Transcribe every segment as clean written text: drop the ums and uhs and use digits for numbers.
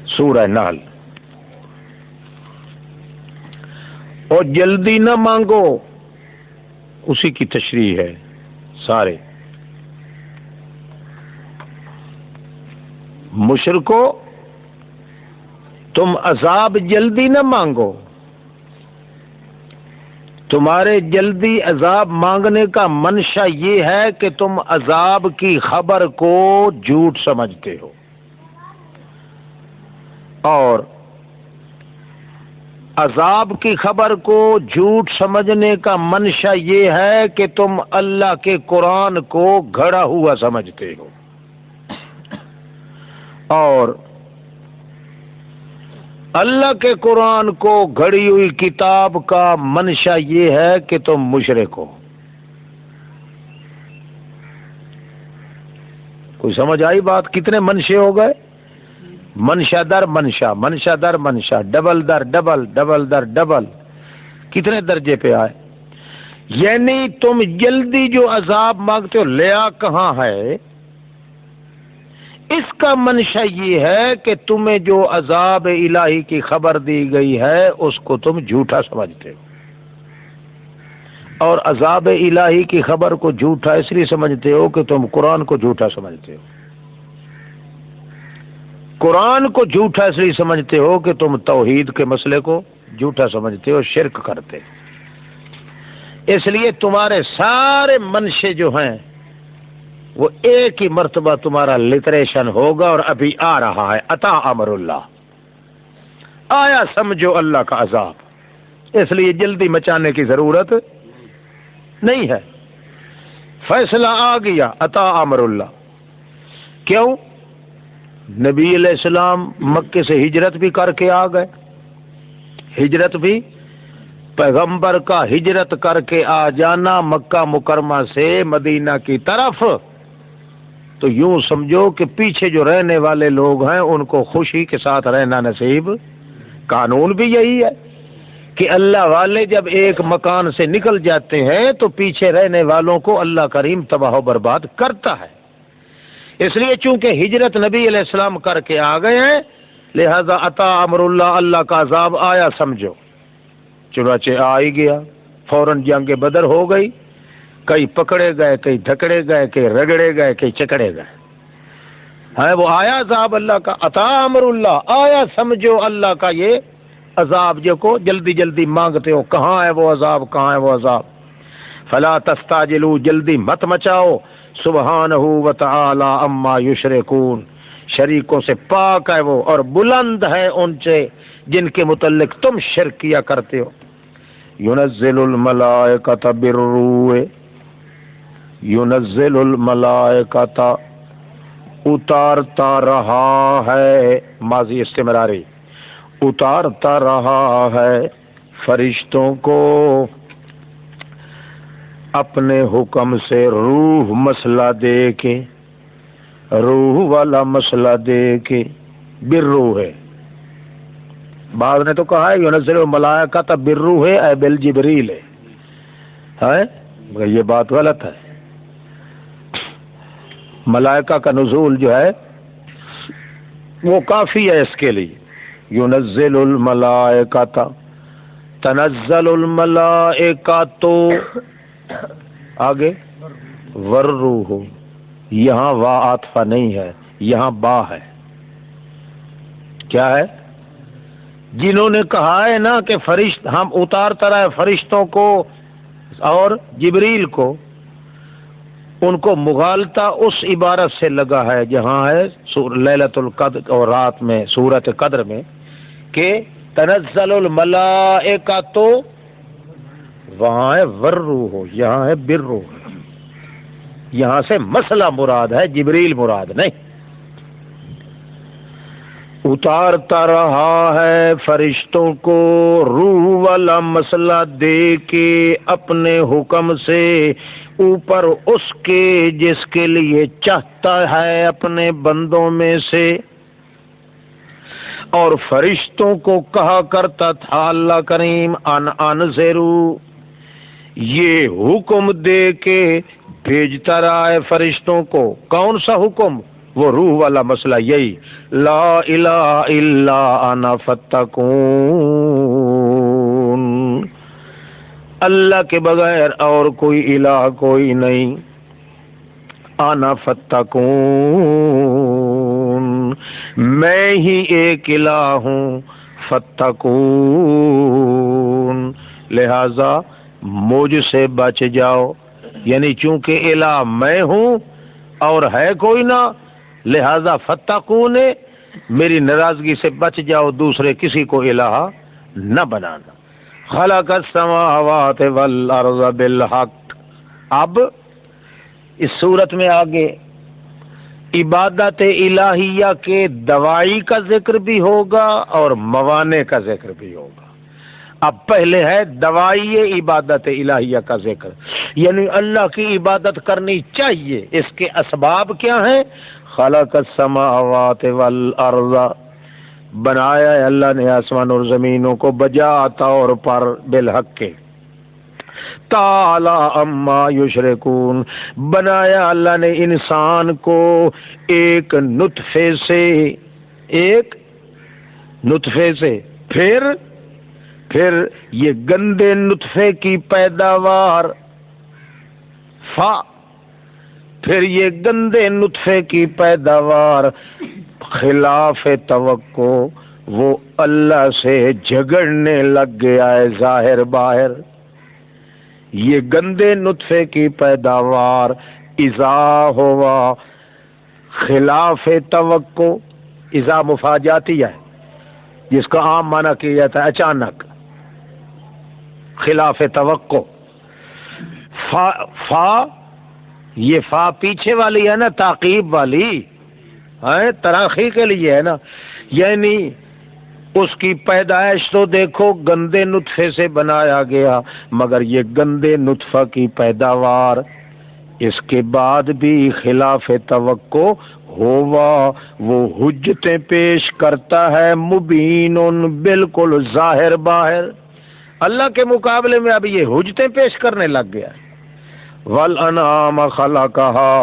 سورہ نحل۔ اور جلدی نہ مانگو، اسی کی تشریح ہے سارے۔ مشرکو تم عذاب جلدی نہ مانگو، تمہارے جلدی عذاب مانگنے کا منشا یہ ہے کہ تم عذاب کی خبر کو جھوٹ سمجھتے ہو، اور عذاب کی خبر کو جھوٹ سمجھنے کا منشا یہ ہے کہ تم اللہ کے قرآن کو گھڑا ہوا سمجھتے ہو، اور اللہ کے قرآن کو گھڑی ہوئی کتاب کا منشا یہ ہے کہ تم مشرک ہو۔ کوئی سمجھ آئی بات؟ کتنے منشے ہو گئے؟ منشا در منشا، منشا در منشا، ڈبل در ڈبل، ڈبل در ڈبل، کتنے درجے پہ آئے؟ یعنی تم جلدی جو عذاب مانگتے ہو، لیا کہاں ہے؟ اس کا منشا یہ ہے کہ تمہیں جو عذاب الہی کی خبر دی گئی ہے اس کو تم جھوٹا سمجھتے ہو، اور عذاب الہی کی خبر کو جھوٹا اس لیے سمجھتے ہو کہ تم قرآن کو جھوٹا سمجھتے ہو، قرآن کو جھوٹا اس لیے سمجھتے ہو کہ تم توحید کے مسئلے کو جھوٹا سمجھتے ہو، شرک کرتے، اس لیے تمہارے سارے منشے جو ہیں وہ ایک ہی مرتبہ تمہارا لٹریشن ہوگا، اور ابھی آ رہا ہے عطا امر اللہ، آیا سمجھو اللہ کا عذاب، اس لیے جلدی مچانے کی ضرورت نہیں ہے، فیصلہ آ گیا عطا امر اللہ۔ کیوں؟ نبی علیہ السلام مکے سے ہجرت بھی کر کے آ گئے، ہجرت بھی، پیغمبر کا ہجرت کر کے آ جانا مکہ مکرمہ سے مدینہ کی طرف، تو یوں سمجھو کہ پیچھے جو رہنے والے لوگ ہیں ان کو خوشی کے ساتھ رہنا نصیب، قانون بھی یہی ہے کہ اللہ والے جب ایک مکان سے نکل جاتے ہیں تو پیچھے رہنے والوں کو اللہ کریم تباہ و برباد کرتا ہے، اس لیے چونکہ ہجرت نبی علیہ السلام کر کے آ گئے ہیں لہذا عطا امر اللہ، اللہ کا عذاب آیا سمجھو، چنانچہ آ ہی گیا، فوراً جنگ بدر ہو گئی، کئی پکڑے گئے، کئی دھکڑے گئے، کئی رگڑے گئے، کئی چکڑے گئے، ہے وہ آیا عذاب اللہ کا، عطا امر اللہ، آیا سمجھو اللہ کا یہ عذاب جو کو جلدی جلدی مانگتے ہو، کہاں ہے وہ عذاب، کہاں ہے وہ عذاب؟ فلا تستعجلوا، جلدی مت مچاؤ، سبحانہ وتعالی عما یشرکون، شریکوں سے پاک ہے وہ اور بلند ہے ان سے جن کے متعلق تم شرک کیا کرتے ہو۔ ينزل الملائکۃ بالروح، ينزل الملائکۃ، اتارتا رہا ہے، ماضی استمراری، اتارتا رہا ہے فرشتوں کو اپنے حکم سے، روح مسئلہ دے کے، روح والا مسئلہ دے کے، بالروح ہے، بعض نے تو کہا ہے ينزل الملائکۃ بالروح اے بالجبریل ہے، مگر یہ بات غلط ہے، ملائکہ کا نزول جو ہے وہ کافی ہے اس کے لیے، ينزل الملائکۃ، تنزل الملائکۃ، آگے والروح، یہاں وا عاطفہ نہیں ہے، یہاں با ہے، کیا ہے؟ جنہوں نے کہا ہے نا کہ فرشت ہم اتارتا رہے فرشتوں کو اور جبریل کو، ان کو مغالطہ اس عبارت سے لگا ہے جہاں ہے لیلۃ القدر اور رات میں سورۃ قدر میں کہ تنزل الملائکۃ، وہاں ہے والروح، یہاں ہے بالروح، یہاں سے مسئلہ مراد ہے، جبریل مراد نہیں۔ اتارتا رہا ہے فرشتوں کو روح والا مسئلہ دے کے اپنے حکم سے اوپر اس کے جس کے لیے چاہتا ہے اپنے بندوں میں سے، اور فرشتوں کو کہا کرتا تھا اللہ کریم ان انذرو، یہ حکم دے کے بھیجتا رہا ہے فرشتوں کو، کون سا حکم؟ وہ روح والا مسئلہ یہی لا الہ الا انا فاتقون، اللہ کے بغیر اور کوئی الہ کوئی نہیں، انا فاتقون، میں ہی ایک الہ ہوں، فاتقون، لہذا مجھ سے بچ جاؤ، یعنی چونکہ الہ میں ہوں اور ہے کوئی نہ، لہذا فتقون، میری ناراضگی سے بچ جاؤ، دوسرے کسی کو الہ نہ بنانا۔ خلق السماوات والارض بالحق، اب اس صورت میں آگے عبادت الہیہ کے دوائی کا ذکر بھی ہوگا اور موانع کا ذکر بھی ہوگا۔ اب پہلے ہے دوائی عبادت الہیہ کا ذکر، یعنی اللہ کی عبادت کرنی چاہیے، اس کے اسباب کیا ہیں؟ خلق السماوات والارض، بنایا ہے اللہ نے آسمان اور زمینوں کو بجا طور پر بالحق کے، تعالی عما یشرکون، بنایا اللہ نے انسان کو ایک نطفے سے، پھر یہ گندے نطفے کی پیداوار پھر یہ گندے نطفے کی پیداوار خلاف توقع وہ اللہ سے جھگڑنے لگ گیا ہے ظاہر باہر، یہ گندے نطفے کی پیداوار اذا ہوا خلاف توقع، اذا مفاجاتی ہے جس کا عام معنی کیا جاتا ہے اچانک، خلاف توقع، یہ فا پیچھے والی ہے نا، تعقیب والی ہے، تراخی کے لیے ہے نا، یعنی اس کی پیدائش تو دیکھو گندے نطفے سے بنایا گیا، مگر یہ گندے نطفہ کی پیداوار اس کے بعد بھی خلاف توقع ہوا، وہ حجتیں پیش کرتا ہے مبین، بالکل ظاہر باہر، اللہ کے مقابلے میں اب یہ حجتیں پیش کرنے لگ گیا۔ والانعام خلقہا،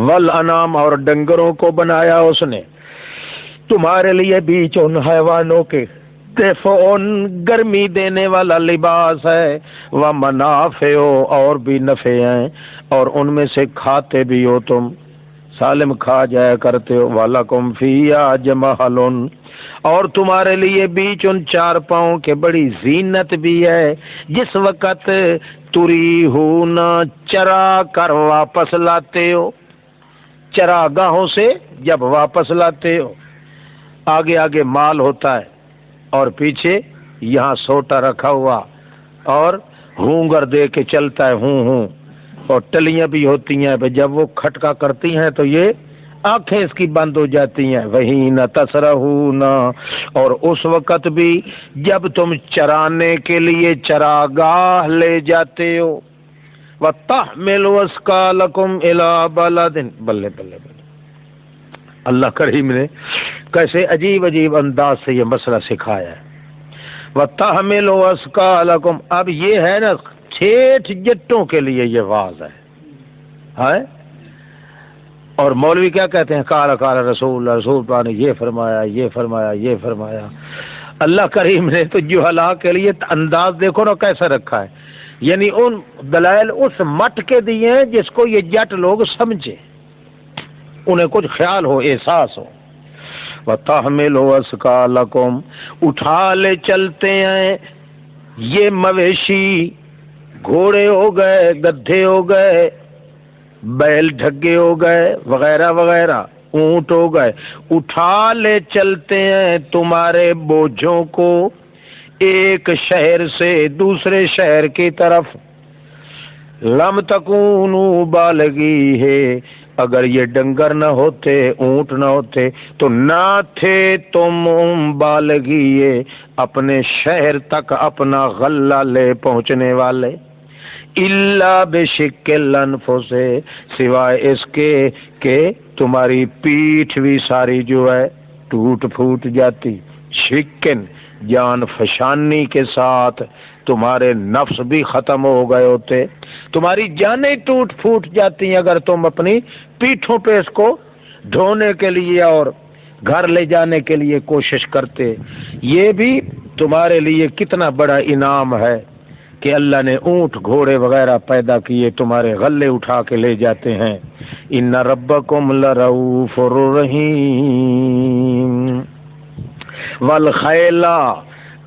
والانعام اور ڈنگروں کو بنایا اس نے تمہارے لیے بیچ ان حیوانوں کے، دفعن گرمی دینے والا لباس ہے، ومنافع اور بھی نفع ہیں، اور ان میں سے کھاتے بھی ہو تم، سالم کھا جایا کرتے ہو، وَلَكُمْ فِيهَا جَمَالٌ، اور تمہارے لیے بیچ ان چار پاؤں کے بڑی زینت بھی ہے، جس وقت تُرِیحُونَ چرا کر واپس لاتے ہو، چراگاہوں سے جب واپس لاتے ہو، آگے آگے مال ہوتا ہے اور پیچھے یہاں سوٹا رکھا ہوا اور ہونگر دے کے چلتا ہے، ہوں اور ٹلیاں بھی ہوتی ہیں، جب وہ کھٹکا کرتی ہیں تو یہ آنکھیں اس کی بند ہو جاتی ہیں، وہی نہ تسرہون، اور اس وقت بھی جب تم چرانے کے لیے چراگاہ لے جاتے ہو، وَتَحْمِلُ أَثْقَالَكُمْ إِلَىٰ بَلَدٍ، بلے بلے بلے، اللہ کریم نے کیسے عجیب عجیب انداز سے یہ مسئلہ سکھایا ہے۔ وَتَحْمِلُ أَثْقَالَكُمْ، اب یہ ہے نا ٹھیٹھ جٹوں کے لیے یہ واز ہے، اور مولوی کیا کہتے ہیں، قال رسول پاک نے یہ فرمایا، یہ فرمایا، یہ فرمایا، اللہ کریم نے تو جہلا کے لیے انداز دیکھو نا کیسا رکھا ہے، یعنی ان دلائل اس مٹ کے دیے ہیں جس کو یہ جٹ لوگ سمجھے، انہیں کچھ خیال ہو، احساس ہو۔ وَتَحْمِلُ أَثْقَالَكُمْ، اٹھا لے چلتے ہیں یہ مویشی، گھوڑے ہو گئے، گدھے ہو گئے، بیل ڈھگے ہو گئے، وغیرہ وغیرہ، اونٹ ہو گئے، اٹھا لے چلتے ہیں تمہارے بوجھوں کو ایک شہر سے دوسرے شہر کی طرف، لم تکونوا بالغی ہے، اگر یہ ڈنگر نہ ہوتے، اونٹ نہ ہوتے تو نہ تھے تم بالغی اپنے شہر تک اپنا غلہ لے پہنچنے والے، الا بشق الانفس، سوائے اس کے کہ تمہاری پیٹھ بھی ساری جو ہے ٹوٹ پھوٹ جاتی، شکن جان فشانی کے ساتھ تمہارے نفس بھی ختم ہو گئے ہوتے، تمہاری جانیں ٹوٹ پھوٹ جاتی ہیں اگر تم اپنی پیٹھوں پہ اس کو ڈھونے کے لیے اور گھر لے جانے کے لیے کوشش کرتے۔ یہ بھی تمہارے لیے کتنا بڑا انعام ہے کہ اللہ نے اونٹ گھوڑے وغیرہ پیدا کیے، تمہارے غلے اٹھا کے لے جاتے ہیں۔ ان ربکم لرؤوف رحیم۔ والخیلا،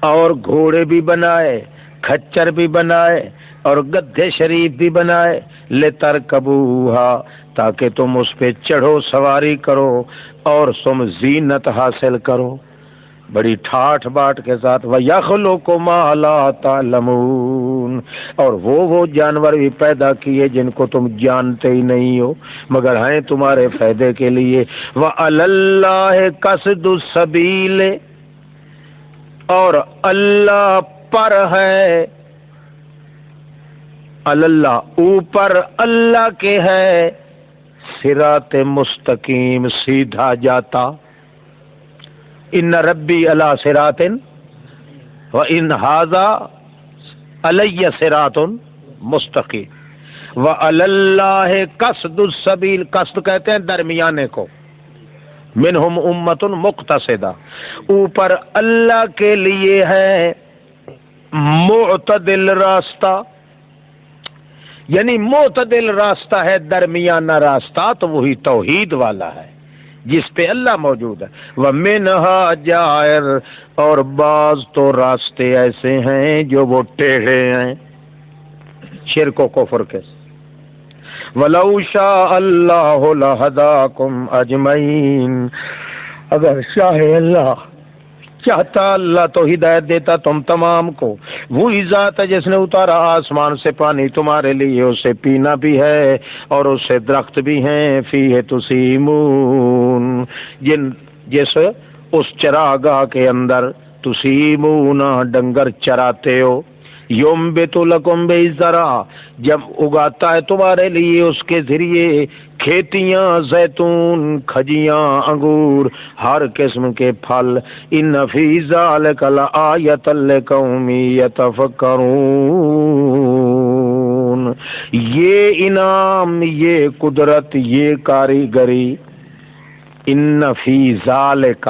اور گھوڑے بھی بنائے، کھچر بھی بنائے اور گدھے شریف بھی بنائے، لترکبوہا، تاکہ تم اس پہ چڑھو، سواری کرو اور تم زینت حاصل کرو بڑی ٹھاٹھ باٹ کے ساتھ۔ وَيَخْلُقُ مَا لَا تَعْلَمُونَ، اور وہ جانور بھی پیدا کیے جن کو تم جانتے ہی نہیں ہو مگر ہیں تمہارے فائدے کے لیے۔ وَعَلَى اللَّهِ قَصْدُ السَّبِيلِ، اور اللہ پر ہے، اللہ اوپر اللہ کے ہے، صراط مستقیم، سیدھا جاتا۔ ان ربی علی صراط وان ھذا علی صراط مستقیم وعلی اللہ قصد السبیل، قصد کہتے ہیں درمیانے کو، منہم امۃ مقتصدہ، اوپر اللہ کے لیے ہے معتدل راستہ، یعنی معتدل راستہ ہے، درمیانہ راستہ، تو وہی توحید والا ہے جس پہ اللہ موجود ہے۔ وَمِنْهَا جَائِرٌ، اور بعض تو راستے ایسے ہیں جو وہ ٹیڑھے ہیں شرک و کفر کے۔ وَلَوْ شَاءَ اللَّهُ لَهَدَاكُمْ أَجْمَعِينَ، اگر چاہے اللہ، چاہتا اللہ تو ہدایت دیتا تم تمام کو۔ وہی ذات ہے جس نے اتارا آسمان سے پانی تمہارے لیے، اسے پینا بھی ہے اور اسے درخت بھی ہیں، فیہ تسیمون، جس اس چراگاہ کے اندر تسیمون ڈنگر چراتے ہو۔ ینبت لکم بالزرع، جب اگاتا ہے تمہارے لیے اس کے ذریعے کھیتیاں، زیتون، کھجیاں، انگور، ہر قسم کے پھل۔ ان فی ذلک لآیۃ لقوم یتفکرون، یہ انعام، یہ قدرت، یہ کاریگری، ان فی ذلک،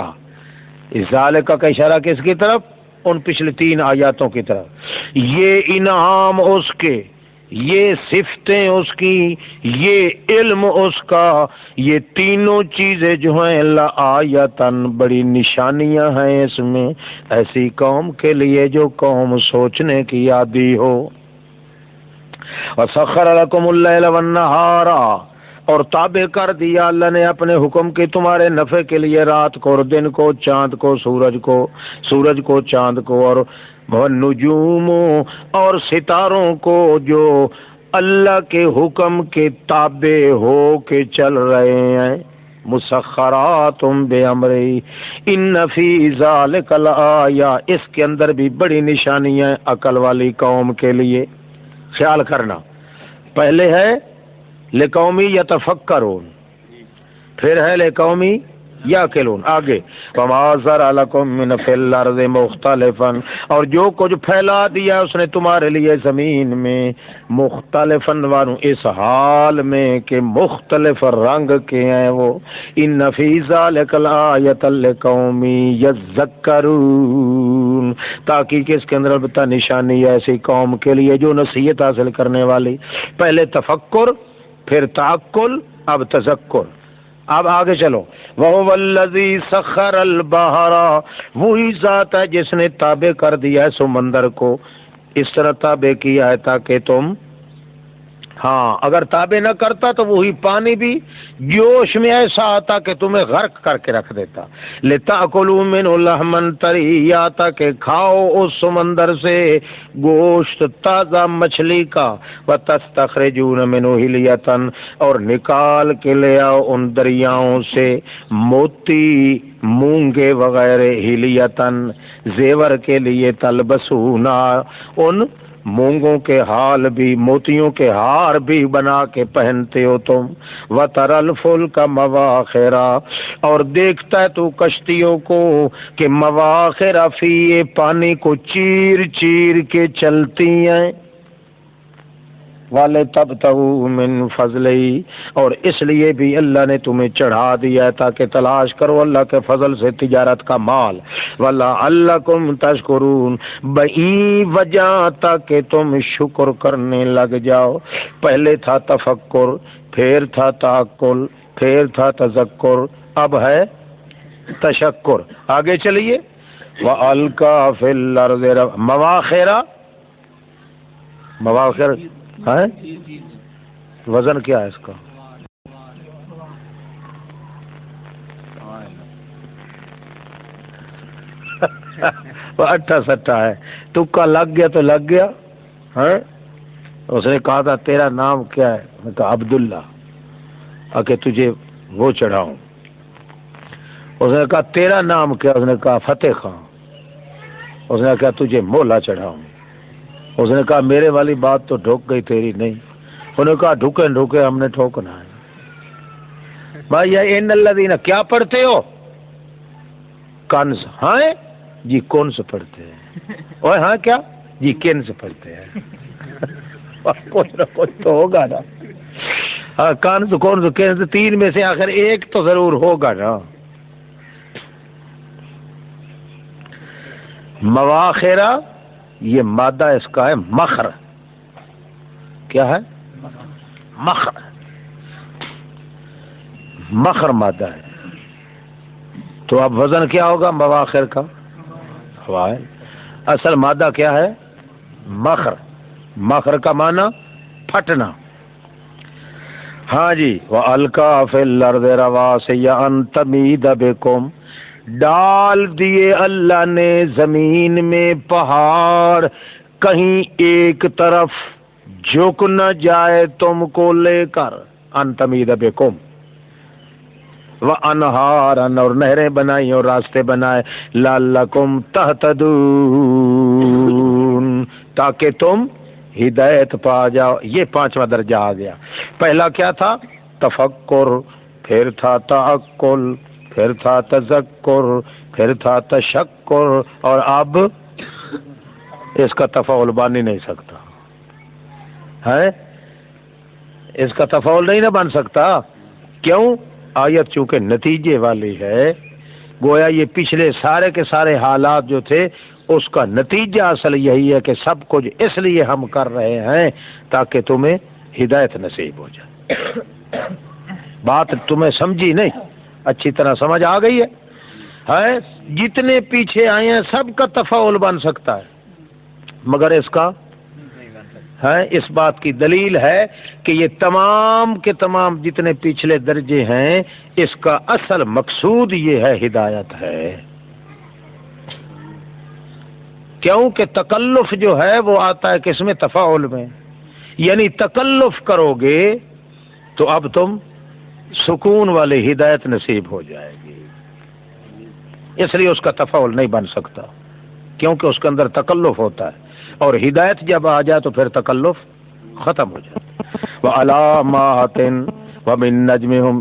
ذالک کا اشارہ کس کی طرف؟ ان پچھلی 3 آیاتوں کی طرف۔ یہ انعام اس کے، یہ صفتیں اس کی، یہ علم اس کا، یہ تینوں چیزیں جو ہیں لآیتن، بڑی نشانیاں ہیں اس میں ایسی قوم کے لیے جو قوم سوچنے کی عادی ہو۔ وَسَخَّرَ لَكُمُ اللَّيْلَ وَالنَّهَارَ، اور تابع کر دیا اللہ نے اپنے حکم کی تمہارے نفع کے لیے رات کو اور دن کو، چاند کو سورج کو، سورج کو چاند کو، اور نجوم اور ستاروں کو جو اللہ کے حکم کے تابع ہو کے چل رہے ہیں۔ مسخرات بامرہ، ان فی ذلک لآیہ، اس کے اندر بھی بڑی نشانیاں عقل والی قوم کے لیے۔ خیال کرنا، پہلے ہے لقومی یتفکرون، پھر ہے لقومی یاکلون، آگے وما ذرأ لکم من فی الارض مختلفا، اور جو کچھ پھیلا دیا اس نے تمہارے لیے زمین میں، مختلفا وانو، اس حال میں کہ مختلف رنگ کے ہیں وہ۔ ان فی ذلک لآیۃ لقوم یذکرون، تاکہ کس کے اندر البتہ نشانی ہے ایسی قوم کے لیے جو نصیحت حاصل کرنے والی۔ پہلے تفکر، پھر تعقل، اب تذکر۔ اب آگے چلو، وَهُوَ الَّذِي سَخَّرَ الْبَحْرَ، وہی ذات ہے جس نے تابع کر دیا ہے سمندر کو، اس طرح تابع کیا ہے تاکہ تم، ہاں اگر تابع نہ کرتا تو وہی پانی بھی جوش میں ایسا آتا کہ تمہیں غرق کر کے رکھ دیتا۔ لِتَأْكُلُوا مِنْهُ لَحْمًا طَرِيًّا، تاکہ کھاؤ اس سمندر سے گوشت تازہ مچھلی کا، وَتَسْتَخْرِجُونَ مِنْهُ حِلْيَةً، اور نکال کے لے آؤ ان دریاؤں سے موتی، مونگے وغیرہ، حلیتن، زیور کے لیے، تلبسونا، ان مونگوں کے حال بھی موتیوں کے ہار بھی بنا کے پہنتے ہو تم. وَتَرَى الْفُلْكَ مَوَاخِرَ اور دیکھتا ہے تو کشتیوں کو کہ مواخر فی یہ پانی کو چیر چیر کے چلتی ہیں. وَلِتَبْتَغُوا مِنْ فَضْلِهِ اور اس لیے بھی اللہ نے تمہیں چڑھا دیا ہے تاکہ تلاش کرو اللہ کے فضل سے تجارت کا مال. وَلَعَلَّكُمْ تَشْكُرُونَ بئی وجہ تک کہ تم شکر کرنے لگ جاؤ. پہلے تھا تفکر، پھر تھا تعقل، پھر تھا تذکر، اب ہے تشکر. آگے چلیے. وَأَلْقَىٰ فِي الْأَرْضِ مواخر ہے وزن کیا ہے اس کا؟ وہ اٹھا سٹا ہے، تکا لگ گیا تو لگ گیا. اس نے کہا تھا تیرا نام کیا ہے؟ میں کہا عبداللہ. کہ تجھے وہ چڑھاؤں. اس نے کہا تیرا نام کیا؟ اس نے کہا فتح خان. اس نے کہا تجھے مولا چڑھاؤں. اس نے کہا میرے والی بات تو ڈھک گئی تیری نہیں. انہوں نے کہا ڈھکے ڈھکے ہم نے ٹھوکنا ہے. بھائی ان الذین کیا پڑھتے ہو؟ کنز. ہاں جی کون سے پڑھتے ہیں؟ اور ہاں کیا جی کن سے پڑھتے ہیں؟ کچھ نہ کچھ تو ہوگا نا. ہاں کنز کون سے کنز تین میں سے آخر ایک تو ضرور ہوگا نا. مواخرہ یہ مادہ اس کا ہے مخر. کیا ہے؟ مخر. مخر مادہ ہے. تو اب وزن کیا ہوگا مواخر کا؟ فوائل. اصل مادہ کیا ہے؟ مخر. مخر کا معنی پھٹنا. ہاں جی. وَأَلْقَىٰ فِي الْأَرْضِ رَوَاسِيَ أَن تَمِيدَ بِكُمْ ڈال دیے اللہ نے زمین میں پہاڑ کہیں ایک طرف جھک نہ جائے تم کو لے کر. ان تمید بکم وانہارا اور نہریں بنائی اور راستے بنائے. لعلکم تہتدون تاکہ تم ہدایت پا جاؤ. یہ پانچواں درجہ آ گیا. پہلا کیا تھا؟ تفکر، پھر تھا تعقل، پھر تھا تذکر، پھر تھا تشکر، اور اب اس کا تفاعل بن ہی نہیں سکتا ہے. اس کا تفاعل نہیں نہ بن سکتا. کیوں؟ آیت چونکہ نتیجے والی ہے. گویا یہ پچھلے سارے کے سارے حالات جو تھے اس کا نتیجہ اصل یہی ہے کہ سب کچھ اس لیے ہم کر رہے ہیں تاکہ تمہیں ہدایت نصیب ہو جائے. بات تمہیں سمجھی نہیں؟ اچھی طرح سمجھ آ گئی ہے؟ جتنے پیچھے آئے ہیں سب کا تفاعل بن سکتا ہے مگر اس کا ہے. اس بات کی دلیل ہے کہ یہ تمام کے تمام جتنے پچھلے درجے ہیں اس کا اصل مقصود یہ ہے ہدایت ہے. کیونکہ تکلف جو ہے وہ آتا ہے کس میں؟ تفاعل میں. یعنی تکلف کرو گے تو اب تم سکون والی ہدایت نصیب ہو جائے گی. اس لیے اس کا تفاعل نہیں بن سکتا کیونکہ اس کے اندر تکلف ہوتا ہے. اور ہدایت جب آ جائے تو پھر تکلف ختم ہو جائے. وعلامات وبالنجم هم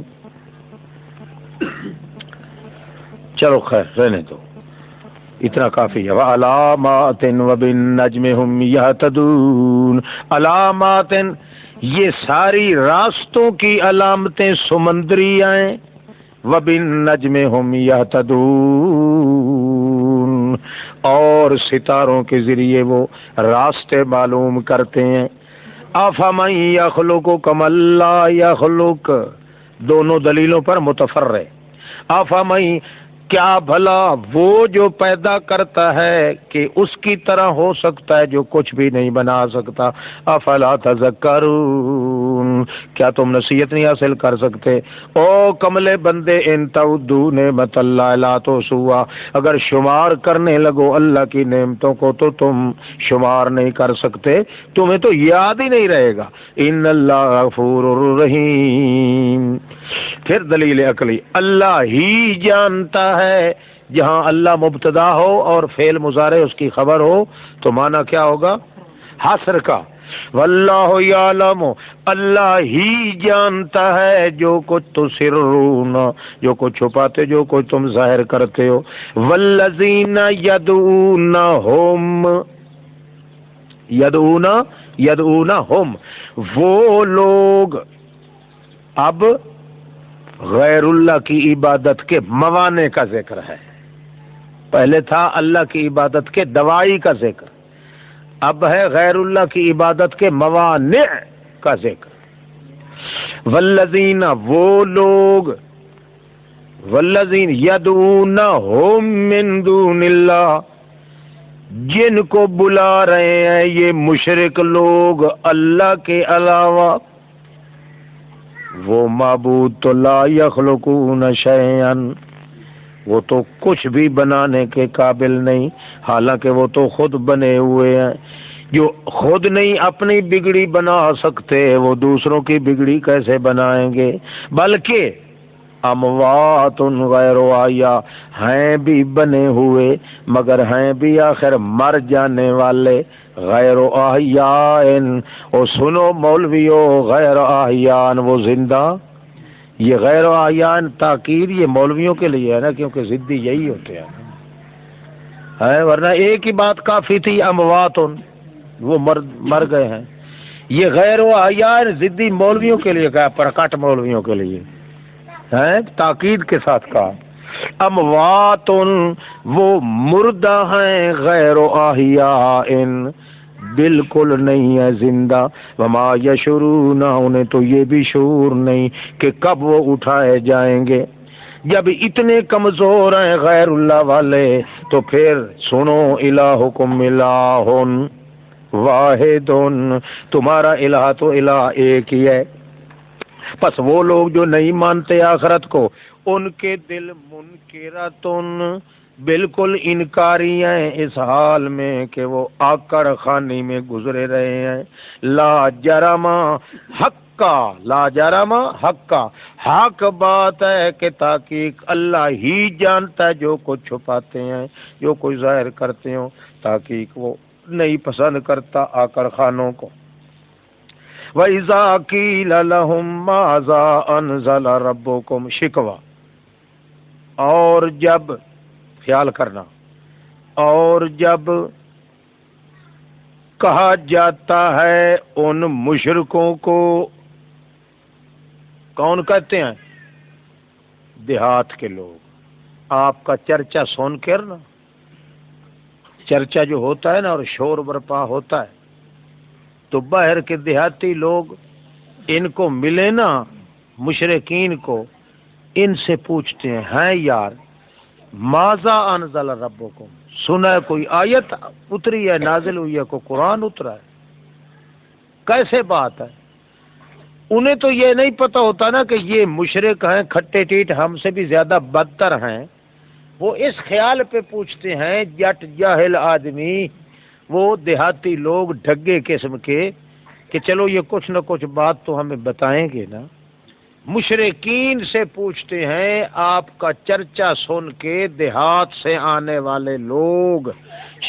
چلو خیر رہنے دو اتنا کافی ہے. وعلامات وبالنجم هم يهتدون. علامات یہ ساری راستوں کی علامتیں سمندری آئیں. وبالنجم هم يهتدون اور ستاروں کے ذریعے وہ راستے معلوم کرتے ہیں. افمن یخلق کمن لا یخلق دونوں دلیلوں پر متفرع. افمن کیا بھلا وہ جو پیدا کرتا ہے کہ اس کی طرح ہو سکتا ہے جو کچھ بھی نہیں بنا سکتا. افلا تذکرون کیا تم نصیحت نہیں حاصل کر سکتے؟ او کملے بندے ان تعدوا نعمت اللہ لا تحصوها اگر شمار کرنے لگو اللہ کی نعمتوں کو تو تم شمار نہیں کر سکتے. تمہیں تو یاد ہی نہیں رہے گا. ان اللہ غفور رحیم. پھر دلیل عقلی اللہ ہی جانتا ہے. جہاں اللہ مبتدا ہو اور فعل مضارع اس کی خبر ہو تو معنی کیا ہوگا؟ حسر کا، واللہ یعلم، اللہ ہی جانتا ہے جو کچھ تسرون، جو کچھ چھپاتے، جو کچھ تم ظاہر کرتے ہو، والذین یدعونہم، وہ لوگ، اب غیر اللہ کی عبادت کے موانع کا ذکر ہے، پہلے تھا اللہ کی عبادت کے دوائی کا ذکر، اب ہے غیر اللہ کی عبادت کے موانع کا ذکر۔ والذین، وہ لوگ، والذین یدعونہم من دون اللہ، جن کو بلا رہے ہیں یہ مشرک لوگ اللہ کے علاوہ، وہ معبود تو لا یخلقون شیئا، وہ تو کچھ بھی بنانے کے قابل نہیں، حالانکہ وہ تو خود بنے ہوئے ہیں، جو خود نہیں اپنی بگڑی بنا سکتے وہ دوسروں کی بگڑی کیسے بنائیں گے؟ بلکہ اموات غیر احیاء، ہیں بھی بنے ہوئے مگر ہیں بھی آخر مر جانے والے، غیر احیاء، اور سنو مولویو، غیر احیاء وہ زندہ، یہ غیر احیاء تاکید یہ مولویوں کے لیے ہے نا، کیونکہ ضدی یہی ہوتے ہیں ہے، ورنہ ایک ہی بات کافی تھی، اموات وہ مر گئے ہیں، یہ غیر احیاء ضدی مولویوں کے لیے کہا، پرکٹ مولویوں کے لیے ہے، تاکید کے ساتھ کہا، اموات وہ مردہ ہیں، غیر احیاء بالکل نہیں ہے زندہ، وما یشعرون، انہیں تو یہ بھی شعور نہیں کہ کب وہ اٹھائے جائیں گے۔ جب اتنے کمزور ہیں غیر اللہ والے تو پھر سنو، الہکم الہ واحد، تمہارا الہ تو الہ ایک ہی ہے، پس وہ لوگ جو نہیں مانتے آخرت کو، ان کے دل منکراتن، بالکل انکاری ہیں اس حال میں کہ وہ آکڑ خانی میں گزرے رہے ہیں، لا جرم حقا، لا جرم حقا، حق بات ہے کہ تحقیق اللہ ہی جانتا ہے جو کچھ چھپاتے ہیں، جو کچھ ظاہر کرتے ہو، تحقیق وہ نہیں پسند کرتا آکڑ خانوں کو۔ وَإِذَا قِيلَ لَهُم مَّاذَا أَنزَلَ رَبُّكُمْ، شکوہ، اور جب، خیال کرنا، اور جب کہا جاتا ہے ان مشرکوں کو، کون کہتے ہیں؟ دیہات کے لوگ، آپ کا چرچا سن کر نا، چرچا جو ہوتا ہے نا اور شور برپا ہوتا ہے تو باہر کے دیہاتی لوگ ان کو ملے نا، مشرکین کو، ان سے پوچھتے ہیں یار، ماذا انزل ربکم، سنا ہے کوئی آیت اتری ہے، نازل ہوئی ہے، کوئی قرآن اترا ہے، کیسے بات ہے؟ انہیں تو یہ نہیں پتا ہوتا نا کہ یہ مشرک ہیں، کھٹے ٹیٹ، ہم سے بھی زیادہ بدتر ہیں، وہ اس خیال پہ پوچھتے ہیں، جٹ جاہل آدمی، وہ دیہاتی لوگ ڈھگے قسم کے، کہ چلو یہ کچھ نہ کچھ بات تو ہمیں بتائیں گے نا، مشرکین سے پوچھتے ہیں، آپ کا چرچا سن کے دیہات سے آنے والے لوگ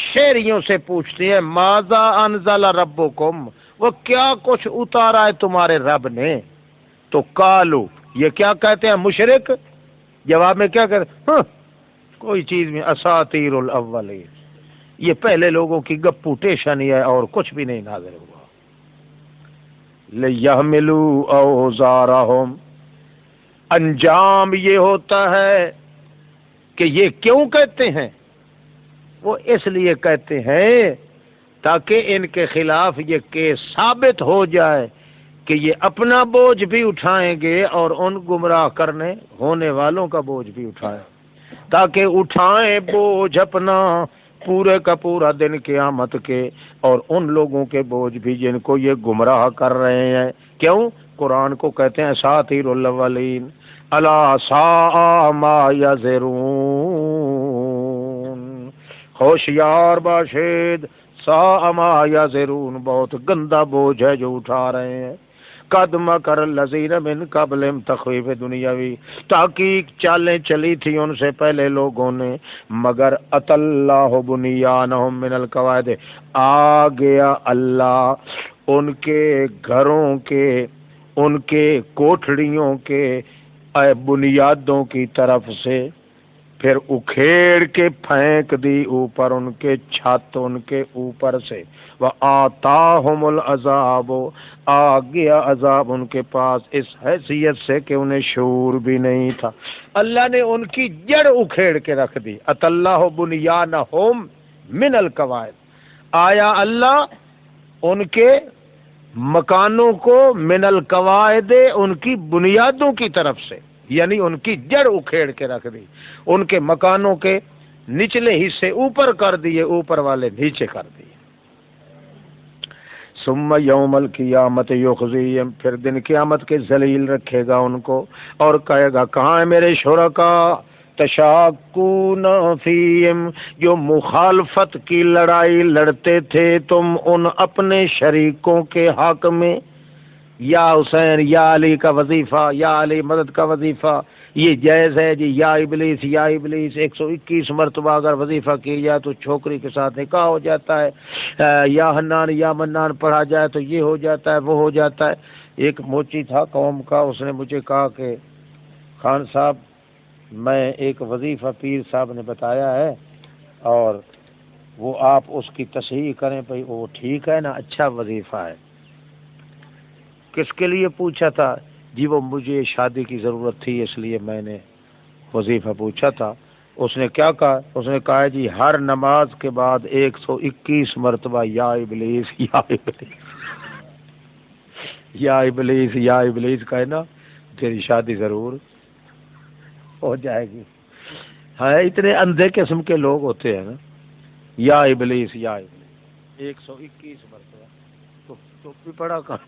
شہریوں سے پوچھتے ہیں، ماذا انزل ربکم، وہ کیا کچھ اتارا ہے تمہارے رب نے؟ تو قالو، یہ کیا کہتے ہیں مشرک؟ جواب میں کیا کہتے ہیں؟ ہاں، کوئی چیز میں اساطیر الاولین، یہ پہلے لوگوں کی گپو ٹیشنی ہے اور کچھ بھی نہیں نازل ہوا۔ لِيَحْمِلُوا أَوْزَارَهُمْ، انجام یہ ہوتا ہے کہ یہ کیوں کہتے ہیں؟ وہ اس لیے کہتے ہیں تاکہ ان کے خلاف یہ کیس ثابت ہو جائے کہ یہ اپنا بوجھ بھی اٹھائیں گے اور ان گمراہ کرنے ہونے والوں کا بوجھ بھی اٹھائیں، تاکہ اٹھائیں بوجھ اپنا پورے کا پورا دن قیامت کے، اور ان لوگوں کے بوجھ بھی جن کو یہ گمراہ کر رہے ہیں۔ کیوں؟ قرآن کو کہتے ہیں اساطیر الاولین، الا ساء ما یزرون، ہوشیار باشید، ساء ما یزرون، بہت گندا بوجھ ہے جو اٹھا رہے ہیں۔ قد مکر الذین من قبلہم تخویف دنیاوی، تحقیق چالیں چلی تھی ان سے پہلے لوگوں نے، مگر ات اللہ بنیانہم من القواعد، آ گیا اللہ ان کے گھروں کے، ان کے کوٹھڑیوں کے بنیادوں کی طرف سے، پھر اکھیڑ کے پھینک دی اوپر ان کے چھت ان کے اوپر سے، وآتاہم العذاب، آ گیا عذاب ان کے پاس اس حیثیت سے کہ انہیں شعور بھی نہیں تھا، اللہ نے ان کی جڑ اکھیڑ کے رکھ دی، ات اللہ بنیانہم من القواعد، آیا اللہ ان کے مکانوں کو من القواعد، ان کی بنیادوں کی طرف سے، یعنی ان کی جڑ اکھیڑ کے رکھ دی، ان کے مکانوں کے نچلے حصے اوپر کر دیے، اوپر والے نیچے کر دیے۔ ثم یوم القیامت یخزیہم، پھر دن قیامت کے ذلیل رکھے گا ان کو اور کہے گا کہاں ہے میرے شرکاء تشاکون فیہم، جو مخالفت کی لڑائی لڑتے تھے تم ان اپنے شریکوں کے حق میں، یا حسین یا علی کا وظیفہ، یا علی مدد کا وظیفہ یہ جائز ہے جی، یا ابلیس یا ابلیس 121 مرتبہ اگر وظیفہ کی جائے تو چھوکری کے ساتھ نکاح ہو جاتا ہے، یا حنان یا منان پڑھا جائے تو یہ ہو جاتا ہے وہ ہو جاتا ہے۔ ایک موچی تھا قوم کا، اس نے مجھے کہا کہ خان صاحب میں ایک وظیفہ پیر صاحب نے بتایا ہے اور وہ آپ اس کی تصحیح کریں، بھائی وہ ٹھیک ہے نا، اچھا وظیفہ ہے۔ کس کے لیے پوچھا تھا؟ جی وہ مجھے شادی کی ضرورت تھی اس لیے میں نے وظیفہ پوچھا تھا۔ اس نے کیا کہا؟ اس نے کہا جی ہر نماز کے بعد 121 مرتبہ یا ابلیس یا ابلیس یا ابلیس یا ابلیس کہے نا، تیری شادی ضرور ہو جائے گی۔ ہاں اتنے اندھے قسم کے لوگ ہوتے ہیں نا، یا ابلیس یا ابلیس 121 مرتبہ تو بھی پڑا کہاں۔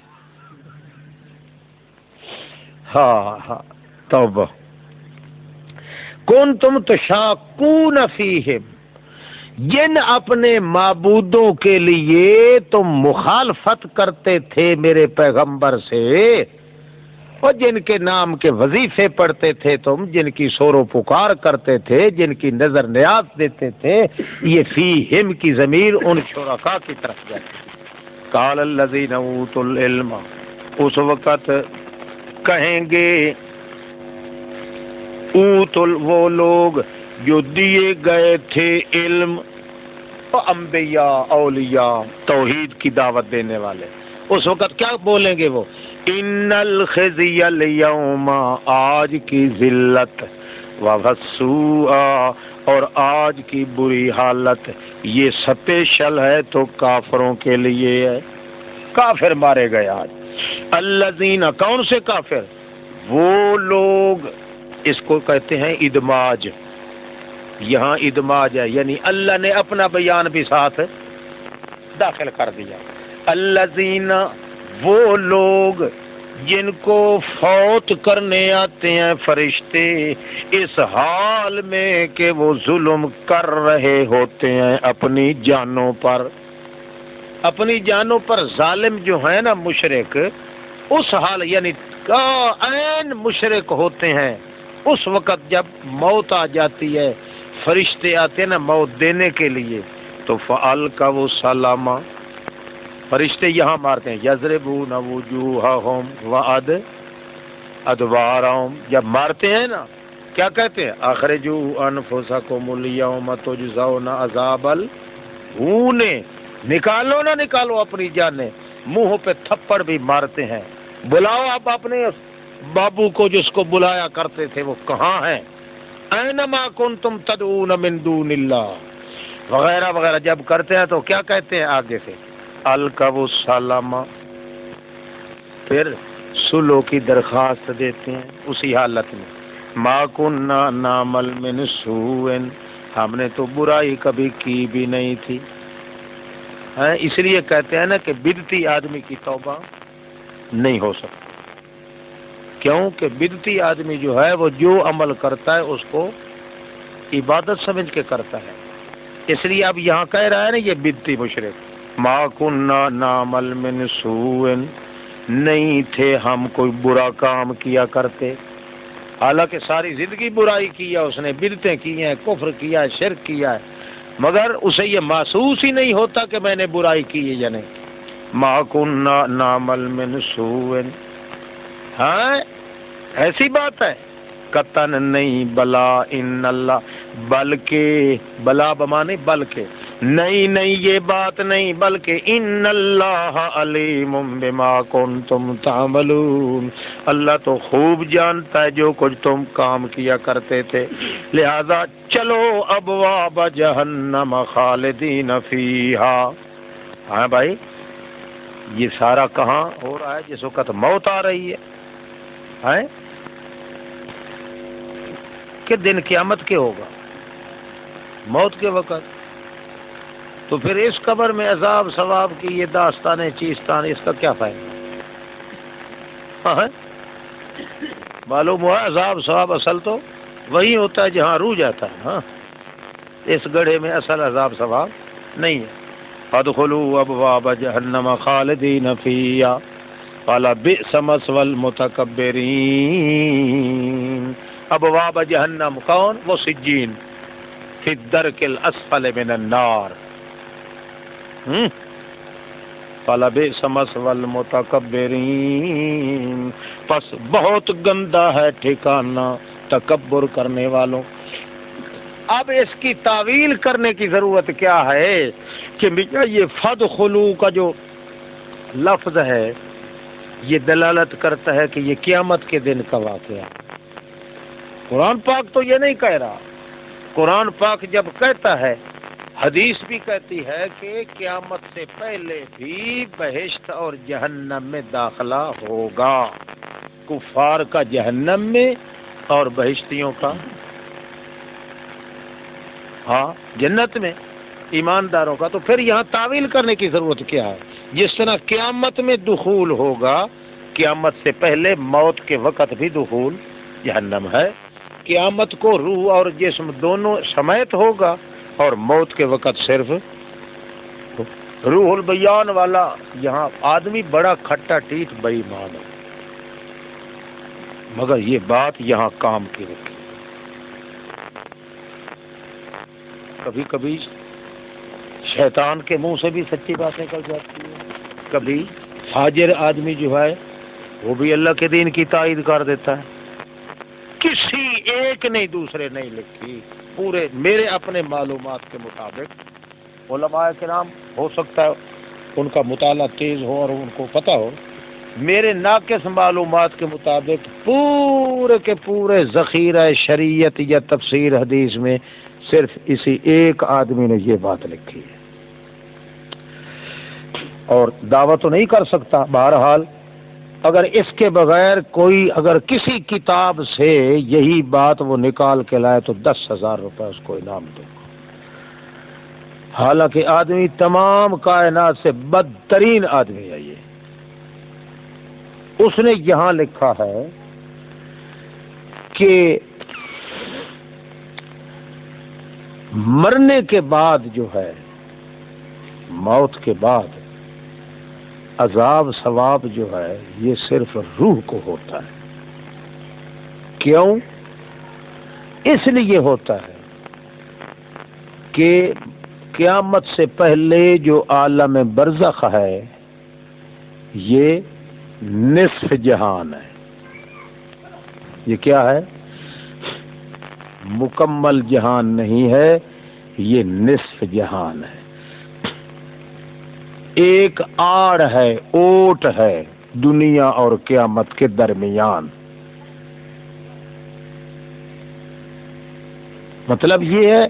ہاں ہاں توبہ۔ کنتم تشاقون فیہم، جن اپنے معبودوں کے لیے تم مخالفت کرتے تھے میرے پیغمبر سے، اور جن کے نام کے وظیفے پڑھتے تھے تم، جن کی سور و پکار کرتے تھے، جن کی نظر نیاز دیتے تھے، یہ فیہم کی ضمیر ان شرکاء کی طرف جاتی۔ قال الذین اوتوا العلم، اس وقت کہیں گے وہ لوگ جو دیے گئے تھے علم، انبیاء اولیاء توحید کی دعوت دینے والے، اس وقت کیا بولیں گے وہ؟ ان الخزی اليوم، آج کی ذلت، والسوء، اور آج کی بری حالت، یہ سپیشل ہے تو کافروں کے لیے ہے، کافر مارے گئے آج۔ الذین، کون سے کافر؟ وہ لوگ، اس کو کہتے ہیں ادماج، یہاں ادماج ہے، یعنی اللہ نے اپنا بیان بھی ساتھ داخل کر دیا۔ الذین، وہ لوگ جن کو فوت کرنے آتے ہیں فرشتے اس حال میں کہ وہ ظلم کر رہے ہوتے ہیں اپنی جانوں پر، اپنی جانوں پر ظالم جو ہے نا مشرک، اس حال یعنی عین مشرک ہوتے ہیں، اس وقت جب موت آ جاتی ہے، فرشتے آتے ہیں نا موت دینے کے لیے، تو فعل کا وہ سلامہ، فرشتے یہاں مارتے ہیں، یضربون وجوہہم وادبارہم، جب مارتے ہیں نا کیا کہتے ہیں؟ اخرجوا انفسکم اليوم تجزون عذاب الہون، نکالو نہ نکالو اپنی جانیں، منہ پہ تھپڑ بھی مارتے ہیں۔ بلاؤ آپ اپنے بابو کو جس کو بلایا کرتے تھے، وہ کہاں ہیں؟ اینما کنتم تدعون من دون اللہ، وغیرہ وغیرہ جب کرتے ہیں تو کیا کہتے ہیں آگے سے؟ القوا السلامہ، پھر صلح کی درخواست دیتے ہیں اسی حالت میں، ما کننا نعمل من سوء، ہم نے تو برائی کبھی کی بھی نہیں تھی۔ اس لیے کہتے ہیں نا کہ بدعتی آدمی کی توبہ نہیں ہو سکتی، کیوں کہ بدعتی آدمی جو ہے وہ جو عمل کرتا ہے اس کو عبادت سمجھ کے کرتا ہے، اس لیے اب یہاں کہہ رہا ہے نا یہ بدعتی مشرک، ما کننا نعمل من سوء، نہیں تھے ہم کوئی برا کام کیا کرتے. حالانکہ ساری زندگی برائی کی ہے اس نے، بدعتیں کی ہیں، کفر کیا ہے، شرک کیا ہے، مگر اسے یہ محسوس ہی نہیں ہوتا کہ میں نے برائی کی ہے یا نہیں. ما كنا نعمل من سوء، ہاں ایسی بات ہے. قطن نہیں، بلا ان اللہ، بلکہ بلا بمانے بلکہ نہیں یہ بات نہیں، بلکہ ان اللہ علیم بما کنتم تعملون، اللہ تو خوب جانتا ہے جو کچھ تم کام کیا کرتے تھے. لہذا چلو ابواب جہنم خالدین فیہا. ہاں بھائی، یہ سارا کہاں ہو رہا ہے؟ جس وقت موت آ رہی ہے کہ دن قیامت کے ہوگا، موت کے وقت. تو پھر اس قبر میں عذاب ثواب کی یہ داستانیں چیستان، اس کا کیا فائدہ؟ معلوم ہوا عذاب ثواب اصل تو وہی ہوتا ہے جہاں روح جاتا ہے. ہاں اس گڑھے میں اصل عذاب ثواب نہیں ہے. ادخلوا ابواب جہنم خالدین فیہا فلبئس مثوی المتکبرین. ابواب جہنم کون؟ وہ سجین، فی الدرک الاسفل من النار. فلبئس مثوی المتکبرین، پس بہت گندا ہے ٹھکانہ تکبر کرنے والوں. اب اس کی تعویل کرنے کی ضرورت کیا ہے کہ یہ فادخلوا کا جو لفظ ہے یہ دلالت کرتا ہے کہ یہ قیامت کے دن کا واقعہ. قرآن پاک تو یہ نہیں کہہ رہا. قرآن پاک جب کہتا ہے، حدیث بھی کہتی ہے کہ قیامت سے پہلے بھی بہشت اور جہنم میں داخلہ ہوگا. کفار کا جہنم میں اور بہشتیوں کا جنت میں، ایمانداروں کا. تو پھر یہاں تعویل کرنے کی ضرورت کیا ہے؟ جس طرح قیامت میں دخول ہوگا، قیامت سے پہلے موت کے وقت بھی دخول جہنم ہے. قیامت کو روح اور جسم دونوں سمیت ہوگا، اور موت کے وقت صرف روح البیان والا. یہاں آدمی بڑا کھٹا ٹیٹ بے ایمان ہے، مگر یہ بات یہاں کام کی رکھی. کبھی کبھی شیطان کے منہ سے بھی سچی بات نکل جاتی ہے، کبھی فاجر آدمی جو ہے وہ بھی اللہ کے دین کی تائید کر دیتا ہے. کسی ایک نے دوسرے نہیں لکھی، پورے میرے اپنے معلومات کے مطابق. علماء کرام ہو سکتا ہے ان کا مطالعہ تیز ہو اور ان کو پتہ ہو، میرے ناقص معلومات کے مطابق پورے کے پورے ذخیرہ شریعت یا تفسیر حدیث میں صرف اسی ایک آدمی نے یہ بات لکھی ہے، اور دعویٰ تو نہیں کر سکتا. بہرحال اگر اس کے بغیر کوئی اگر کسی کتاب سے یہی بات وہ نکال کے لائے تو 10,000 روپے اس کو انعام دو. حالانکہ آدمی تمام کائنات سے بدترین آدمی ہے یہ. اس نے یہاں لکھا ہے کہ مرنے کے بعد جو ہے، موت کے بعد عذاب ثواب جو ہے یہ صرف روح کو ہوتا ہے. کیوں؟ اس لیے ہوتا ہے کہ قیامت سے پہلے جو عالم برزخ ہے یہ نصف جہان ہے. یہ کیا ہے؟ مکمل جہان نہیں ہے، یہ نصف جہان ہے. ایک آڑ ہے، اوٹ ہے دنیا اور قیامت کے درمیان. مطلب یہ ہے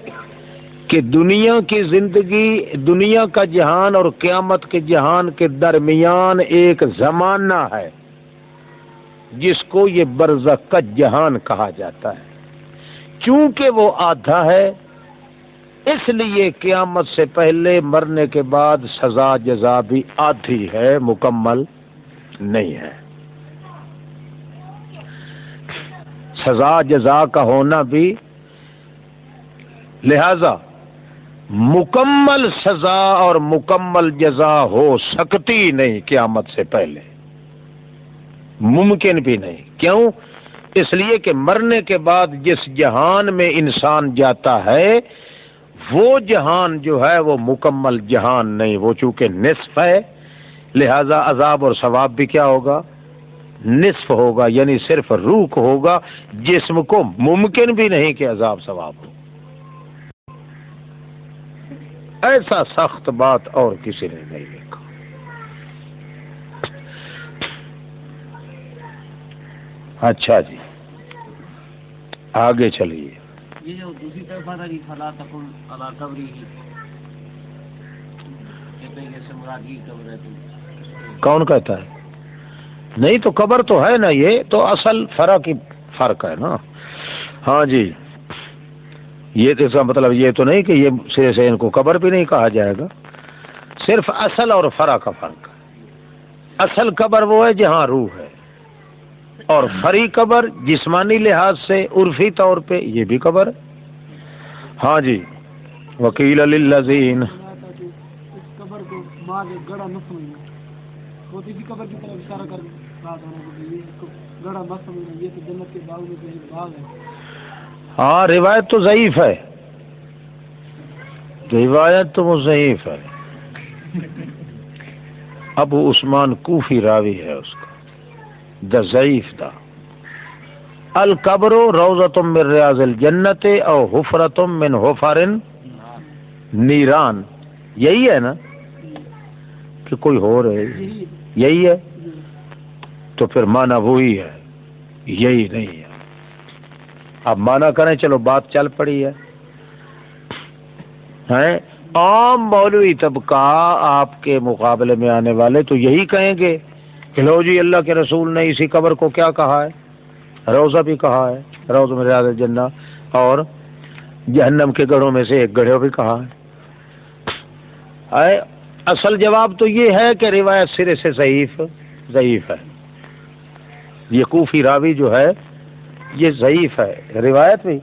کہ دنیا کی زندگی، دنیا کا جہان اور قیامت کے جہان کے درمیان ایک زمانہ ہے جس کو یہ برزخ کا جہان کہا جاتا ہے. چونکہ وہ آدھا ہے اس لیے قیامت سے پہلے مرنے کے بعد سزا جزا بھی آدھی ہے، مکمل نہیں ہے. سزا جزا کا ہونا بھی، لہذا مکمل سزا اور مکمل جزا ہو سکتی نہیں قیامت سے پہلے. ممکن بھی نہیں۔ کیوں؟ اس لیے کہ مرنے کے بعد جس جہان میں انسان جاتا ہے وہ جہان جو ہے وہ مکمل جہان نہیں، وہ چونکہ نصف ہے، لہذا عذاب اور ثواب بھی کیا ہوگا؟ نصف ہوگا، یعنی صرف روح کو ہوگا، جسم کو ممکن بھی نہیں کہ عذاب ثواب ہو۔ ایسا سخت بات اور کسی نے نہیں دیکھا۔ اچھا جی آگے چلیے۔ یہ جو دوسری طرف آ رہی فلا تقل علی قبری کہتے ہیں کہ مراد کی قبر ہے تو کون کہتا ہے؟ نہیں تو قبر تو ہے نا، یہ تو اصل فرق ہے نا۔ ہاں جی، یہ تو اس کا مطلب یہ تو نہیں کہ یہ سرے سے ان کو قبر بھی نہیں کہا جائے گا، صرف اصل اور فرع کا فرق ہے۔ اصل قبر وہ ہے جہاں روح ہے، اور فری قبر جسمانی لحاظ سے عرفی طور پہ یہ بھی قبر ہے۔ ہاں جی، وکیل للذین، اس قبر کو بعد ایک گڑھا نہ سمجھنا، وہ کسی قبر کی طرف اشارہ کر بات ہونا کہ یہ گڑھا مت سمجھنا، یہ تو جنت کے باغ میں سے ایک باغ ہے۔ ہاں روایت تو ضعیف ہے، روایت تو وہ ضعیف ہے۔ ابو عثمان کوفی راوی ہے اس کا، دا ضعیف دا۔ القبر روضۃ من ریاض الجنت او حفرۃ من حفر نیران، یہی ہے نا کہ کوئی ہو رہے؟ یہی ہے تو پھر معنی وہی ہے، یہی نہیں ہے۔ اب معنی کریں، چلو بات چل پڑی ہے۔ عام مولوی طبقہ آپ کے مقابلے میں آنے والے تو یہی کہیں گے کہ لو جی اللہ کے رسول نے اسی قبر کو کیا کہا ہے؟ روضہ بھی کہا ہے، روضہ من ریاض الجنہ، اور جہنم کے گڑھوں میں سے ایک گڑھے بھی کہا ہے۔ اصل جواب تو یہ ہے کہ روایت سرے سے ضعیف ہے۔ یہ کوفی راوی جو ہے یہ ضعیف ہے روایت بھی،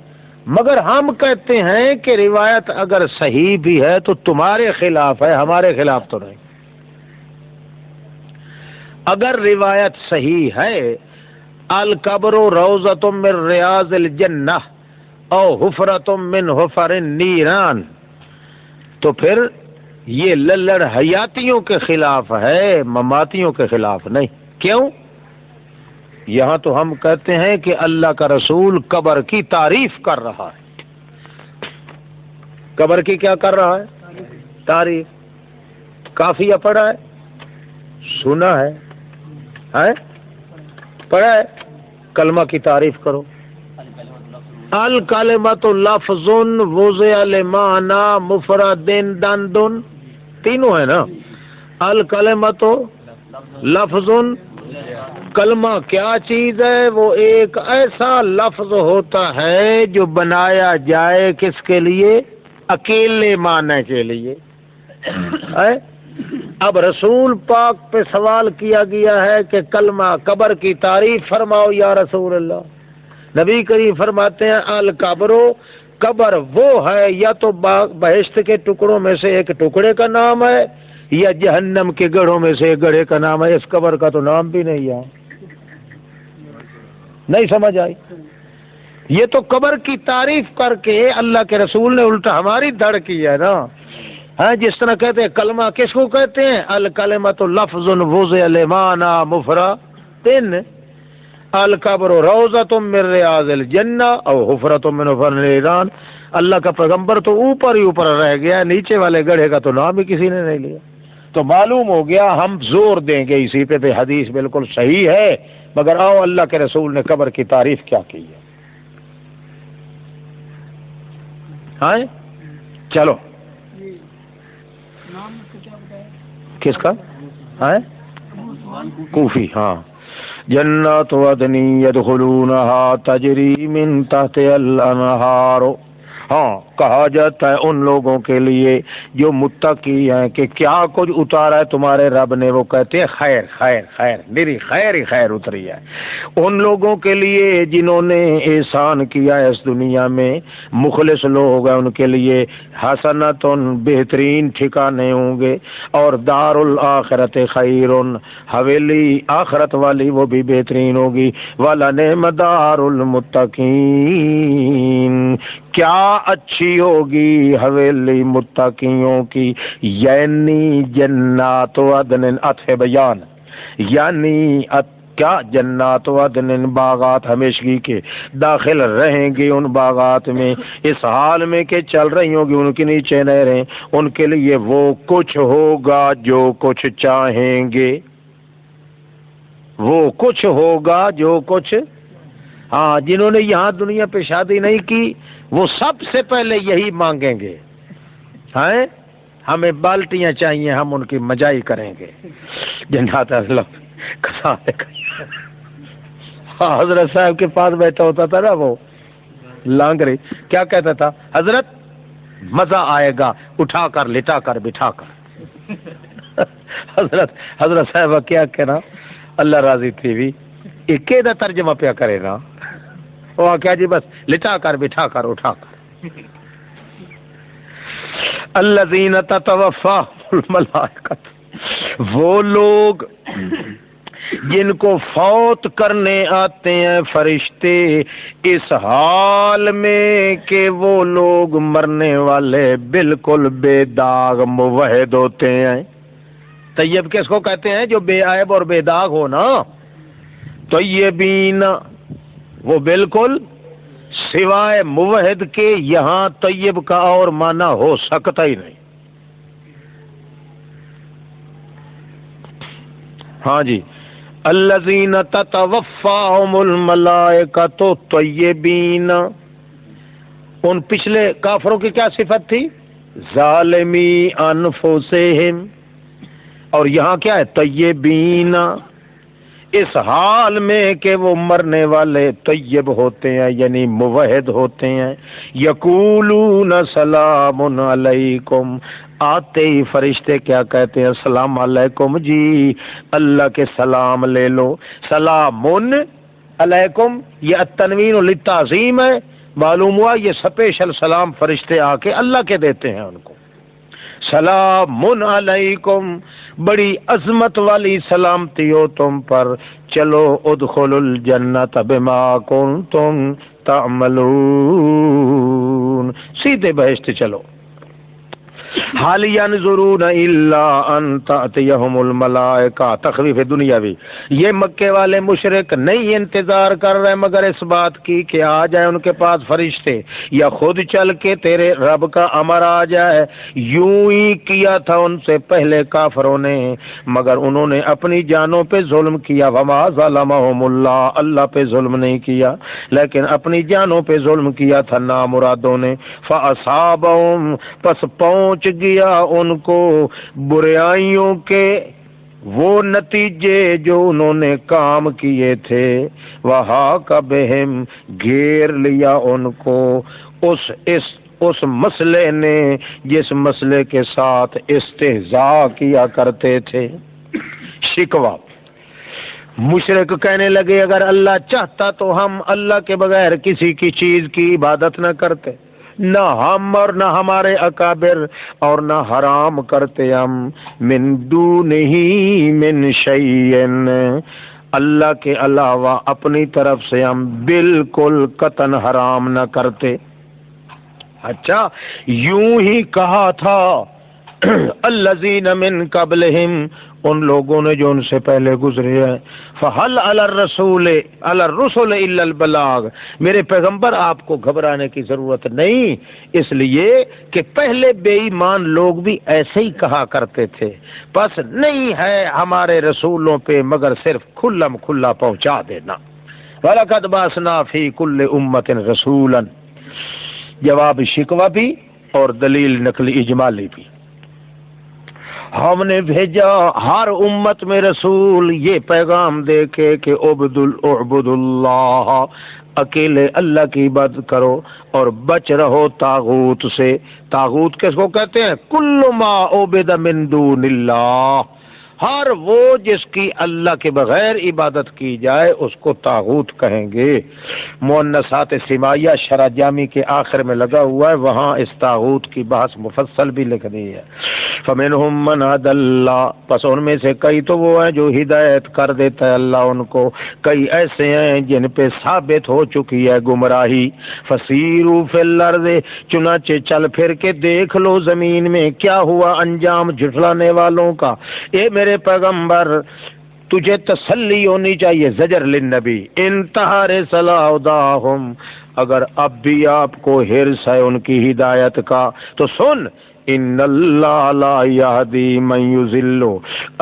مگر ہم کہتے ہیں کہ روایت اگر صحیح بھی ہے تو تمہارے خلاف ہے، ہمارے خلاف تو نہیں۔ اگر روایت صحیح ہے القبر روضۃ من ریاض الجنہ او حفرۃ من حفر النیران، تو پھر یہ للڑ حیاتیوں کے خلاف ہے، مماتیوں کے خلاف نہیں۔ کیوں؟ یہاں تو ہم کہتے ہیں کہ اللہ کا رسول قبر کی تعریف کر رہا ہے۔ قبر کی کیا کر رہا ہے؟ تعریف۔ کافیہ پڑھا ہے؟ سنا ہے؟ پڑھا ہے؟ کلمہ کی تعریف کرو۔ الکلمۃ لفظ وضع لمعنی مفرد دند، تینوں ہے نا۔ الکلمۃ لفظ، کلمہ کیا چیز ہے؟ وہ ایک ایسا لفظ ہوتا ہے جو بنایا جائے کس کے لیے؟ اکیلے معنی کے لیے۔ اب رسول پاک پہ سوال کیا گیا ہے کہ کلمہ قبر کی تعریف فرماؤ یا رسول اللہ۔ نبی کریم فرماتے ہیں القبر، قبر وہ ہے یا تو بہشت کے ٹکڑوں میں سے ایک ٹکڑے کا نام ہے یا جہنم کے گڑھوں میں سے ایک گڑھے کا نام ہے۔ اس قبر کا تو نام بھی نہیں ہے۔ نہیں سمجھ آئی؟ یہ تو قبر کی تعریف کر کے اللہ کے رسول نے الٹا ہماری دڑ کی ہے نا۔ ہاں، جس طرح کہتے ہیں کلمہ کس کو کہتے ہیں؟ الکلمۃ لفظ وضع لمعنی مفرد، القبر روضۃ من ریاض الجنہ او حفرۃ من حفر النیران۔ اللہ کا پیغمبر تو اوپر ہی اوپر رہ گیا، نیچے والے گڑھے کا تو نام ہی کسی نے نہیں لیا۔ تو معلوم ہو گیا، ہم زور دیں گے اسی پہ حدیث بالکل صحیح ہے، مگر آؤ اللہ کے رسول نے قبر کی تعریف کیا کی ہے۔ ہاں چلو، کس کا؟ کوفی۔ ہاں، جنات عدن يدخلونها تجری من تحتها الانہار ہاں کہا جاتا ہے ان لوگوں کے لیے جو متقی ہیں کہ کیا کچھ اتارا ہے تمہارے رب نے، وہ کہتے ہیں خیر خیر خیر، میری خیر ہی خیر اتری ہے۔ ان لوگوں کے لیے جنہوں نے احسان کیا ہے اس دنیا میں، مخلص لوگ ہیں، ان کے لیے حسنتن بہترین ٹھکانے ہوں گے، اور دار الآخرت خیرن، حویلی آخرت والی وہ بھی بہترین ہوگی، وَلَنِعْمَ دَارُ الْمُتَّقِينَ، کیا اچھی ہوگی حویلی متقیوں کی، یعنی جنات عدن، عطف بیان، یعنی کیا جنات عدن، باغات ہمیشگی کے، داخل رہیں گے ان باغات میں، اس حال میں کہ چل رہی ہوں گی ان کے نیچے نہریں، ان کے لیے وہ کچھ ہوگا جو کچھ چاہیں گے، وہ کچھ ہوگا جو کچھ، ہاں جنہوں نے یہاں دنیا پہ شادی نہیں کی وہ سب سے پہلے یہی مانگیں گے، ہیں ہمیں بالٹیاں چاہیے، ہم ان کی مجائی کریں گے، جنات ہاں حضرت صاحب کے پاس بیٹھا ہوتا تھا نا وہ لانگری، کیا کہتا تھا، حضرت مزہ آئے گا اٹھا کر لٹا کر بٹھا کر حضرت صاحب کیا کہنا، اللہ راضی تھی بھی ایک دا ترجمہ پیا کرے نا، وہ کیا جی بس لٹا کر بٹھا کر اٹھا کر، الذین تتوفاہم الملائکۃ، وہ لوگ جن کو فوت کرنے آتے ہیں فرشتے، اس حال میں کہ وہ لوگ مرنے والے بالکل بے داغ موحد ہوتے ہیں۔ طیب کس کو کہتے ہیں؟ جو بے عیب اور بے داغ ہو نا، طیبین، وہ بالکل سوائے موحد کے یہاں طیب کا اور معنی ہو سکتا ہی نہیں۔ ہاں جی، الذین تتوفاہم الملائکۃ طیبین، ان پچھلے کافروں کی کیا صفت تھی؟ ظالمی انفسہم، اور یہاں کیا ہے؟ طیبین، اس حال میں کہ وہ مرنے والے طیب ہوتے ہیں یعنی موحد ہوتے ہیں۔ یقولون سلام علیکم، آتے ہی فرشتے کیا کہتے ہیں؟ السلام علیکم جی، اللہ کے سلام لے لو۔ سلام علیکم، یہ التنوین للتعظیم ہے، معلوم ہوا یہ سپیشل سلام فرشتے آ کے اللہ کے دیتے ہیں ان کو۔ سلام علیکم، بڑی عظمت والی سلامتی ہو تم پر، چلو ادخلوا الجنت بما کنتم تعملون، سیدھے بہشت چلو۔ حال ینظرون الا ان تأتیہم الملائکہ، تخویف دنیاوی، یہ مکے والے مشرک نہیں انتظار کر رہے مگر اس بات کی کہ آ جائے ان کے پاس فرشتے، یا خود چل کے تیرے رب کا امر آ جائے۔ یوں ہی کیا تھا ان سے پہلے کافروں نے، مگر انہوں نے اپنی جانوں پہ ظلم کیا۔ وما ظلمہم اللہ، اللہ پہ ظلم نہیں کیا لیکن اپنی جانوں پہ ظلم کیا تھا نامرادوں نے۔ فاصابہم، پس پہنچ گیا ان کو برائیوں کے وہ نتیجے جو انہوں نے کام کیے تھے۔ وحاق بہم، گھیر لیا ان کو اس مسئلے نے جس مسئلے کے ساتھ استہزاء کیا کرتے تھے، شکوہ۔ مشرک کہنے لگے اگر اللہ چاہتا تو ہم اللہ کے بغیر کسی کی چیز کی عبادت نہ کرتے، نہ ہم اور نہ ہمارے اکابر، اور نہ حرام کرتے ہم من دونہ من شیئن، اللہ کے علاوہ اپنی طرف سے ہم بالکل قطعاً حرام نہ کرتے۔ اچھا، یوں ہی کہا تھا الذین من قبلہم، ان لوگوں نے جو ان سے پہلے گزرے ہیں۔ فہل علی الرسول الا البلاغ، میرے پیغمبر آپ کو گھبرانے کی ضرورت نہیں، اس لیے کہ پہلے بے ایمان لوگ بھی ایسے ہی کہا کرتے تھے، بس نہیں ہے ہمارے رسولوں پہ مگر صرف کھلم کھلا پہنچا دینا۔ وَلَقَدْ بَعَثْنَا فِي كُلِّ أُمَّةٍ رَسُولًا، جواب شکوہ بھی اور دلیل نقلی اجمالی بھی۔ ہم نے بھیجا ہر امت میں رسول یہ پیغام دے کے کہ اعبد اللہ، اکیلے اللہ کی عبادت کرو اور بچ رہو طاغوت سے۔ طاغوت کس کو کہتے ہیں؟ کل ما عبد من دون اللہ، ہر وہ جس کی اللہ کے بغیر عبادت کی جائے اس کو طاغوت کہیں گے۔ مؤنثات سماعیہ شرح جامی کے آخر میں لگا ہوا ہے، وہاں اس طاغوت کی بحث مفصل بھی لکھ دی ہے۔ فمنہم من ہدی اللہ، پس ان میں سے کئی تو وہ ہیں جو ہدایت کر دیتا ہے اللہ ان کو، کئی ایسے ہیں جن پہ ثابت ہو چکی ہے گمراہی۔ فسیروا فی الارض، چنانچہ چل پھر کے دیکھ لو زمین میں کیا ہوا انجام جھٹلانے والوں کا۔ اے میرے پیغمبر تجھے تسلی ہونی چاہیے، زجر للنبی، انتہا صلاح داہم، اگر اب بھی آپ کو حرص ہے ان کی ہدایت کا تو سن، ان اللہ لا یہدی من یضل،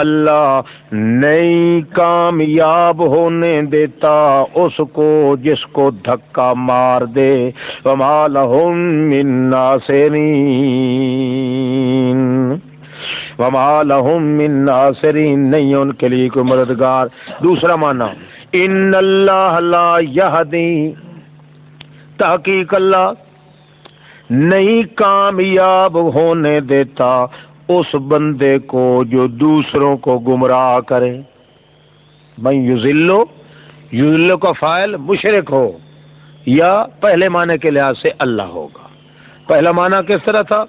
اللہ نہیں کامیاب ہونے دیتا اس کو جس کو دھکا مار دے، وما لہم من ناصرین، وما لہم من ناصرین، نہیں ان کے لیے کوئی مددگار۔ دوسرا معنی، ان اللہ لا یہدی، تحقیق اللہ نہیں کامیاب ہونے دیتا اس بندے کو جو دوسروں کو گمراہ کرے۔ من یضلو، یضلو کا فاعل مشرک ہو یا پہلے معنی کے لحاظ سے اللہ ہوگا۔ پہلا معنی کس طرح تھا؟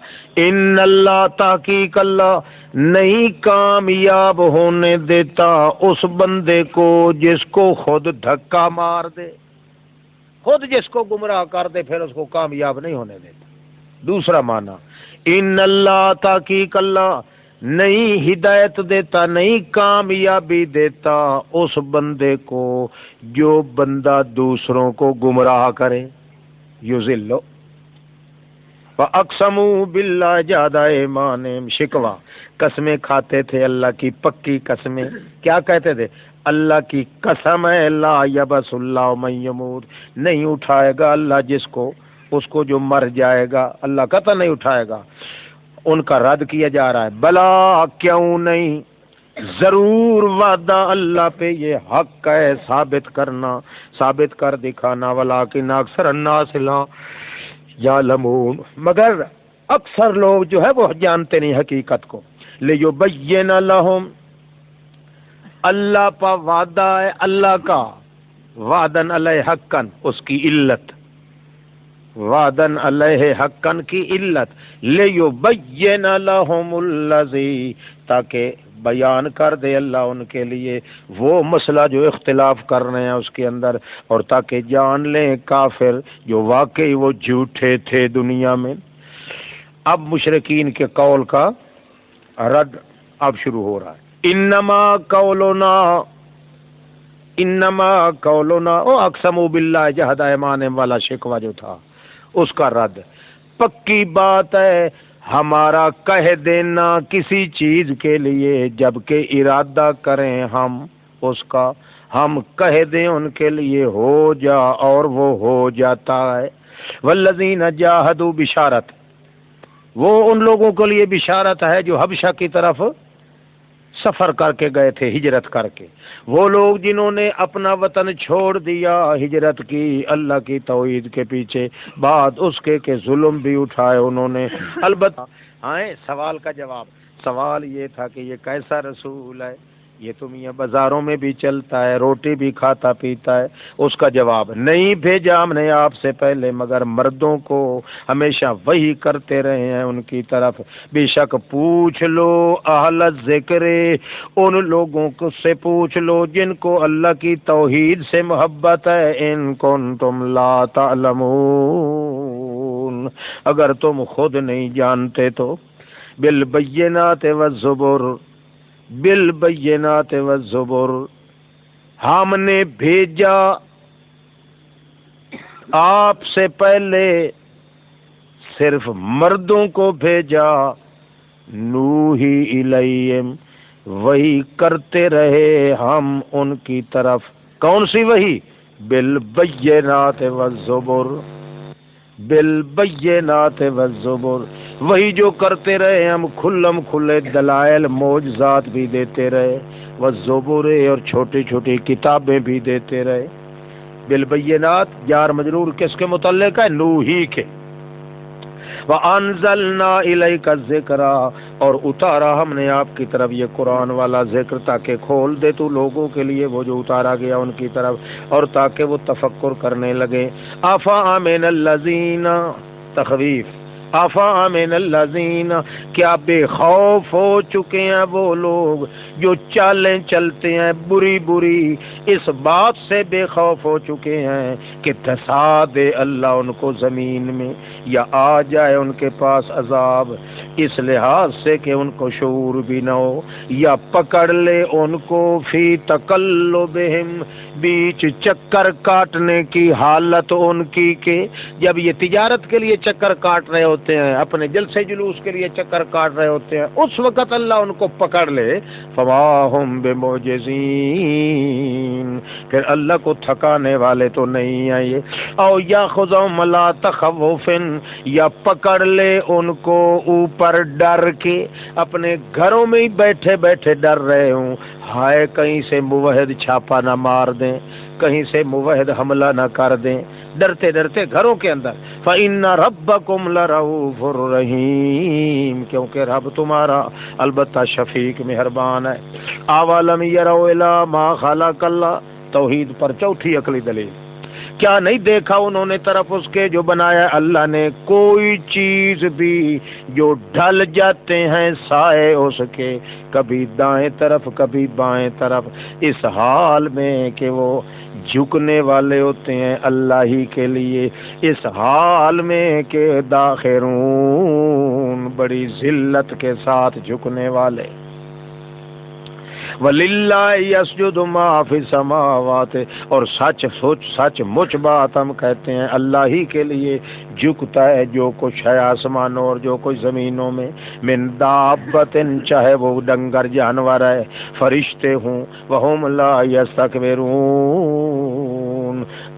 ان اللہ، تحقیق اللہ نہیں کامیاب ہونے دیتا اس بندے کو جس کو خود دھکا مار دے، خود جس کو گمراہ کر دے پھر اس کو کامیاب نہیں ہونے دیتا۔ دوسرا معنی، ان اللہ، تحقیق اللہ نہیں ہدایت دیتا، نہیں کامیابی دیتا اس بندے کو جو بندہ دوسروں کو گمراہ کرے۔ یذلو وَأَقْسَمُوا بِاللَّهِ جَهْدَ أَيْمَانِهِمْ، شکوہ، قسمیں کھاتے تھے اللہ کی پکی قسمیں، کیا کہتے تھے؟ اللہ کی قسم ہے، لا یبعث اللہ من یموت، نہیں اٹھائے گا اللہ جس کو، اس کو جو مر جائے گا، اللہ قطع نہیں اٹھائے گا۔ ان کا رد کیا جا رہا ہے، بلا کیوں نہیں، ضرور وعدہ اللہ پہ یہ حق ہے ثابت کرنا، ثابت کر دکھانا، ولیکن اکثر الناس لا یعلمون، مگر اکثر لوگ جو ہے وہ جانتے نہیں حقیقت کو۔ لیبین لہم، اللہ پا وعدہ ہے اللہ کا، وعدن علیہ حقن، اس کی علت، وعدن علیہ حقن کی علت، لیبین لہم الذی، تاکہ بیان کر دے اللہ ان کے لیے وہ مسئلہ جو اختلاف کر رہے ہیں اس کے اندر، اور تاکہ جان لیں کافر جو واقعی وہ جھوٹے تھے دنیا میں۔ اب مشرکین کے قول کا رد اب شروع ہو رہا ہے۔ انما قولنا او اقسموا باللہ جہد ایمانہم والا شکوہ جو تھا اس کا رد، پکی بات ہے ہمارا کہہ دینا کسی چیز کے لیے جبکہ ارادہ کریں ہم اس کا، ہم کہہ دیں ان کے لیے ہو جا اور وہ ہو جاتا ہے۔ والذین جاہدوا، بشارت، وہ ان لوگوں کے لیے بشارت ہے جو حبشہ کی طرف سفر کر کے گئے تھے، ہجرت کر کے، وہ لوگ جنہوں نے اپنا وطن چھوڑ دیا، ہجرت کی اللہ کی توحید کے پیچھے، بعد اس کے کہ ظلم بھی اٹھائے انہوں نے۔ البتہ سوال کا جواب، سوال یہ تھا کہ یہ کیسا رسول ہے، یہ تو میاں بازاروں میں بھی چلتا ہے، روٹی بھی کھاتا پیتا ہے۔ اس کا جواب، نہیں بھیجا ہم نے آپ سے پہلے مگر مردوں کو، ہمیشہ وہی کرتے رہے ہیں ان کی طرف۔ بے شک پوچھ لو اہل ذکر، ان لوگوں کو سے پوچھ لو جن کو اللہ کی توحید سے محبت ہے، ان کنتم لا تعلمون، اگر تم خود نہیں جانتے تو۔ بالبینات والزبر، بالبینات والزبر، ہم نے بھیجا آپ سے پہلے صرف مردوں کو بھیجا، نوحی الیہم، وہی کرتے رہے ہم ان کی طرف، کون سی وہی؟ بالبینات والزبر، بالبینات والزبر، وہی جو کرتے رہے ہم کھلم کھلے دلائل معجزات بھی دیتے رہے، والزبور اور چھوٹی چھوٹی کتابیں بھی دیتے رہے۔ بالبینات جار مجرور کس کے متعلق ہے؟ نوحی کے۔ وَأَنزَلْنَا إِلَيْكَ الذِّكْرَ اور اتارا ہم نے آپ کی طرف یہ قرآن والا ذکر تاکہ کھول دے تو لوگوں کے لیے وہ جو اتارا گیا ان کی طرف، اور تاکہ وہ تفکر کرنے لگے۔ أَفَأَمِنَ الَّذِينَ تخویف، أَفَأَمِنَ الَّذِينَ کیا بے خوف ہو چکے ہیں وہ لوگ جو چالیں چلتے ہیں بری بری، اس بات سے بے خوف ہو چکے ہیں کہ دھسا دے اللہ ان کو زمین میں، یا آ جائے ان کے پاس عذاب اس لحاظ سے کہ ان کو شعور بھی نہ ہو، یا پکڑ لے ان کو فی تقلبہم بیچ چکر کاٹنے کی حالت ان کی، کہ جب یہ تجارت کے لیے چکر کاٹ رہے ہوتے ہیں، اپنے جلسے جلوس کے لیے چکر کاٹ رہے ہوتے ہیں، اس وقت اللہ ان کو پکڑ لے، فما ہم بمعجزین پھر اللہ کو تھکانے والے تو نہیں ہیں یہ، او یاخذہم لا تخوف یا پکڑ لے ان کو اوپر ڈر کے، اپنے گھروں میں ہی بیٹھے بیٹھے ڈر رہے ہوں، ہائے کہیں سے موحد چھاپا نہ مار دیں، کہیں سے موحد حملہ نہ کر دیں، ڈرتے ڈرتے گھروں کے اندر۔ فَإِنَّ رَبَّكُمْ لَرَءُوفٌ رَحِيمٌ کیونکہ رب تمہارا البتہ شفیق مہربان ہے۔ اَوَلَمْ يَرَوْا إِلَىٰ مَا خَلَقَ اللَّهُ توحید پر چوتھی عقلی دلیل، کیا نہیں دیکھا انہوں نے طرف اس کے جو بنایا اللہ نے، کوئی چیز بھی جو ڈھل جاتے ہیں سائے اس کے، کبھی دائیں طرف کبھی بائیں طرف، اس حال میں کہ وہ جھکنے والے ہوتے ہیں اللہ ہی کے لیے، اس حال میں کہ داخرون بڑی ذلت کے ساتھ جھکنے والے۔ وَلِلَّهِ يَسْجُدُ مَا فِي السَّمَاوَاتِ اور سچ مچ بات ہم کہتے ہیں اللہ ہی کے لیے جھکتا ہے جو کچھ ہے آسمانوں اور جو کچھ زمینوں میں، من دابۃ چاہے وہ ڈنگر جانور ہے، فرشتے ہوں، وَهُمْ لَا يَسْتَكْبِرُونَ